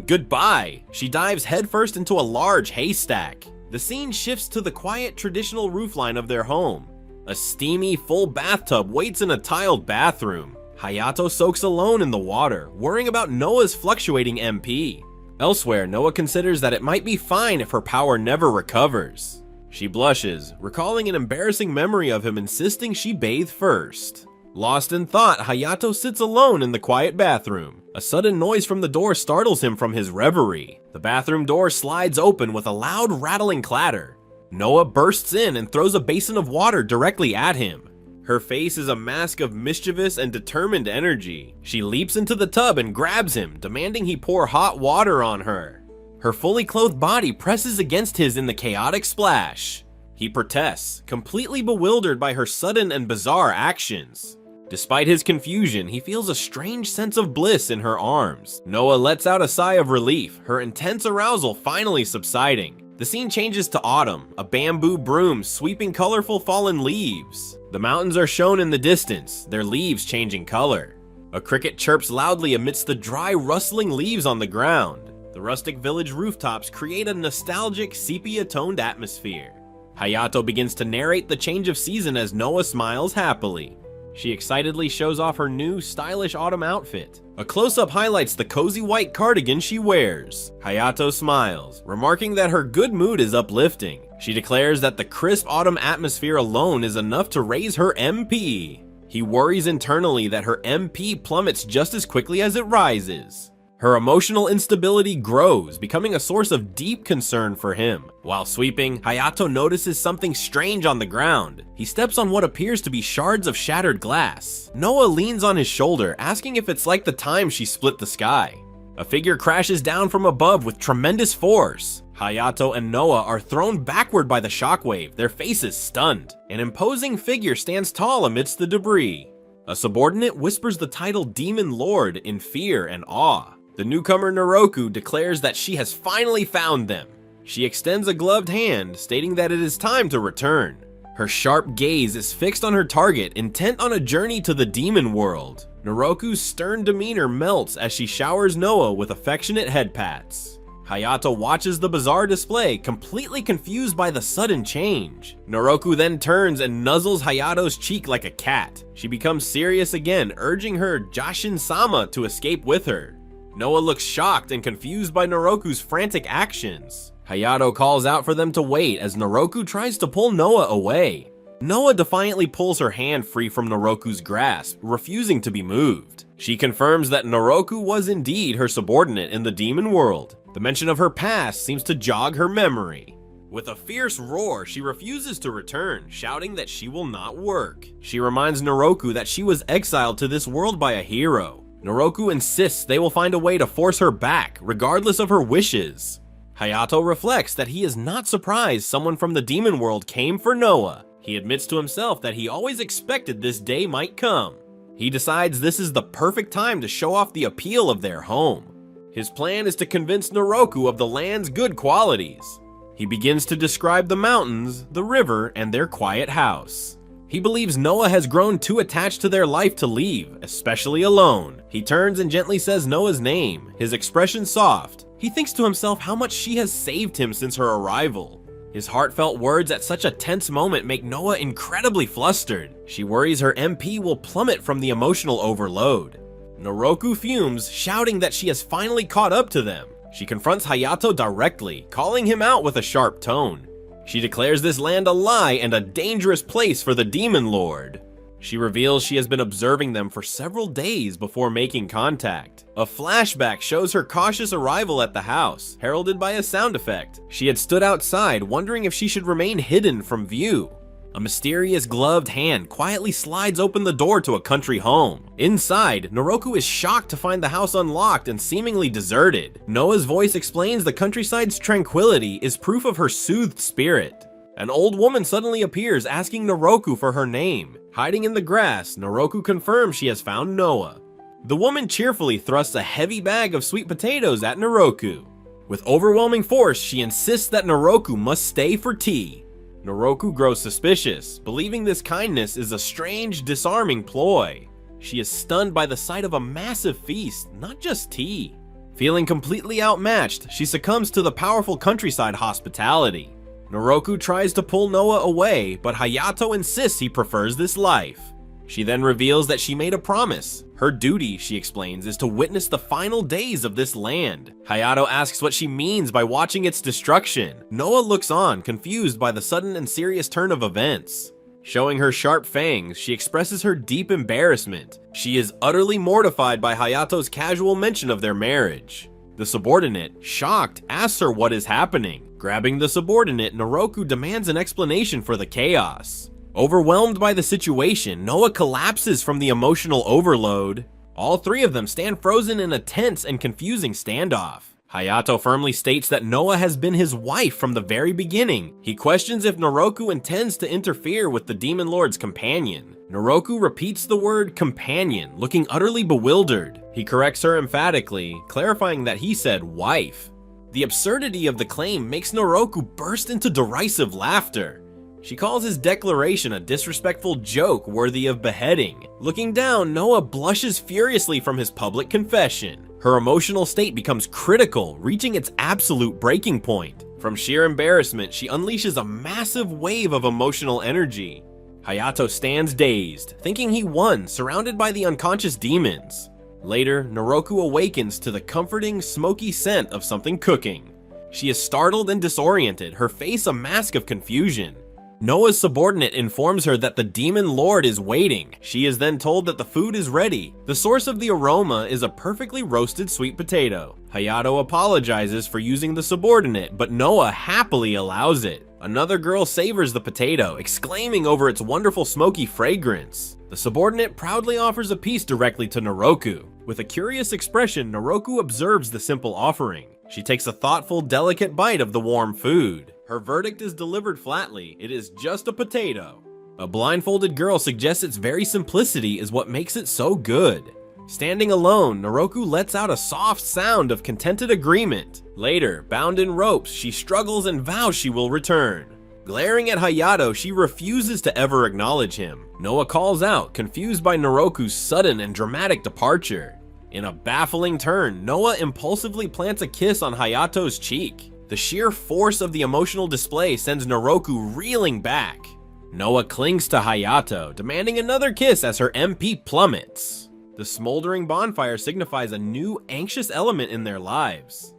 goodbye, she dives headfirst into a large haystack. The scene shifts to the quiet traditional roofline of their home. A steamy, full bathtub waits in a tiled bathroom. Hayato soaks alone in the water, worrying about Noah's fluctuating MP. Elsewhere, Noah considers that it might be fine if her power never recovers. She blushes, recalling an embarrassing memory of him insisting she bathe first. Lost in thought, Hayato sits alone in the quiet bathroom. A sudden noise from the door startles him from his reverie. The bathroom door slides open with a loud rattling clatter. Noah bursts in and throws a basin of water directly at him. Her face is a mask of mischievous and determined energy. She leaps into the tub and grabs him, demanding he pour hot water on her. Her fully clothed body presses against his in the chaotic splash. He protests, completely bewildered by her sudden and bizarre actions. Despite his confusion, he feels a strange sense of bliss in her arms. Noah lets out a sigh of relief, her intense arousal finally subsiding. The scene changes to autumn, a bamboo broom sweeping colorful fallen leaves. The mountains are shown in the distance, their leaves changing color. A cricket chirps loudly amidst the dry, rustling leaves on the ground. The rustic village rooftops create a nostalgic, sepia-toned atmosphere. Hayato begins to narrate the change of season as Noah smiles happily. She excitedly shows off her new, stylish autumn outfit. A close-up highlights the cozy white cardigan she wears. Hayato smiles, remarking that her good mood is uplifting. She declares that the crisp autumn atmosphere alone is enough to raise her MP. He worries internally that her MP plummets just as quickly as it rises. Her emotional instability grows, becoming a source of deep concern for him. While sweeping, Hayato notices something strange on the ground. He steps on what appears to be shards of shattered glass. Noah leans on his shoulder, asking if it's like the time she split the sky. A figure crashes down from above with tremendous force. Hayato and Noah are thrown backward by the shockwave, their faces stunned. An imposing figure stands tall amidst the debris. A subordinate whispers the title Demon Lord in fear and awe. The newcomer Noroku declares that she has finally found them. She extends a gloved hand, stating that it is time to return. Her sharp gaze is fixed on her target, intent on a journey to the demon world. Noroku's stern demeanor melts as she showers Noah with affectionate head pats. Hayato watches the bizarre display, completely confused by the sudden change. Noroku then turns and nuzzles Hayato's cheek like a cat. She becomes serious again, urging her Jashin-sama to escape with her. Noah looks shocked and confused by Noroku's frantic actions. Hayato calls out for them to wait as Noroku tries to pull Noah away. Noah defiantly pulls her hand free from Noroku's grasp, refusing to be moved. She confirms that Noroku was indeed her subordinate in the demon world. The mention of her past seems to jog her memory. With a fierce roar, she refuses to return, shouting that she will not work. She reminds Noroku that she was exiled to this world by a hero. Noroku insists they will find a way to force her back, regardless of her wishes. Hayato reflects that he is not surprised someone from the demon world came for Noah. He admits to himself that he always expected this day might come. He decides this is the perfect time to show off the appeal of their home. His plan is to convince Noroku of the land's good qualities. He begins to describe the mountains, the river, and their quiet house. He believes Noah has grown too attached to their life to leave, especially alone. He turns and gently says Noah's name, his expression soft. He thinks to himself how much she has saved him since her arrival. His heartfelt words at such a tense moment make Noah incredibly flustered. She worries her MP will plummet from the emotional overload. Noroku fumes, shouting that she has finally caught up to them. She confronts Hayato directly, calling him out with a sharp tone. She declares this land a lie and a dangerous place for the Demon Lord. She reveals she has been observing them for several days before making contact. A flashback shows her cautious arrival at the house, heralded by a sound effect. She had stood outside, wondering if she should remain hidden from view. A mysterious gloved hand quietly slides open the door to a country home. Inside, Noroku is shocked to find the house unlocked and seemingly deserted. Noah's voice explains the countryside's tranquility is proof of her soothed spirit. An old woman suddenly appears asking Noroku for her name. Hiding in the grass, Noroku confirms she has found Noah. The woman cheerfully thrusts a heavy bag of sweet potatoes at Noroku. With overwhelming force, she insists that Noroku must stay for tea. Noroku grows suspicious, believing this kindness is a strange, disarming ploy. She is stunned by the sight of a massive feast, not just tea. Feeling completely outmatched, she succumbs to the powerful countryside hospitality. Noroku tries to pull Noah away, but Hayato insists he prefers this life. She then reveals that she made a promise. Her duty, she explains, is to witness the final days of this land. Hayato asks what she means by watching its destruction. Noah looks on, confused by the sudden and serious turn of events. Showing her sharp fangs, she expresses her deep embarrassment. She is utterly mortified by Hayato's casual mention of their marriage. The subordinate, shocked, asks her what is happening. Grabbing the subordinate, Noroku demands an explanation for the chaos. Overwhelmed by the situation, Noah collapses from the emotional overload. All three of them stand frozen in a tense and confusing standoff. Hayato firmly states that Noah has been his wife from the very beginning. He questions if Noroku intends to interfere with the Demon Lord's companion. Noroku repeats the word companion, looking utterly bewildered. He corrects her emphatically, clarifying that he said wife. The absurdity of the claim makes Noroku burst into derisive laughter. She calls his declaration a disrespectful joke worthy of beheading. Looking down, Noah blushes furiously from his public confession. Her emotional state becomes critical, reaching its absolute breaking point. From sheer embarrassment, she unleashes a massive wave of emotional energy. Hayato stands dazed, thinking he won, surrounded by the unconscious demons. Later, Noroku awakens to the comforting, smoky scent of something cooking. She is startled and disoriented, her face a mask of confusion. Noah's subordinate informs her that the Demon Lord is waiting. She is then told that the food is ready. The source of the aroma is a perfectly roasted sweet potato. Hayato apologizes for using the subordinate, but Noah happily allows it. Another girl savors the potato, exclaiming over its wonderful smoky fragrance. The subordinate proudly offers a piece directly to Noroku. With a curious expression, Noroku observes the simple offering. She takes a thoughtful, delicate bite of the warm food. Her verdict is delivered flatly. It is just a potato. A blindfolded girl suggests its very simplicity is what makes it so good. Standing alone, Noroku lets out a soft sound of contented agreement. Later, bound in ropes, she struggles and vows she will return. Glaring at Hayato, she refuses to ever acknowledge him. Noah calls out, confused by Noroku's sudden and dramatic departure. In a baffling turn, Noah impulsively plants a kiss on Hayato's cheek. The sheer force of the emotional display sends Noroku reeling back. Noah clings to Hayato, demanding another kiss as her MP plummets. The smoldering bonfire signifies a new, anxious element in their lives.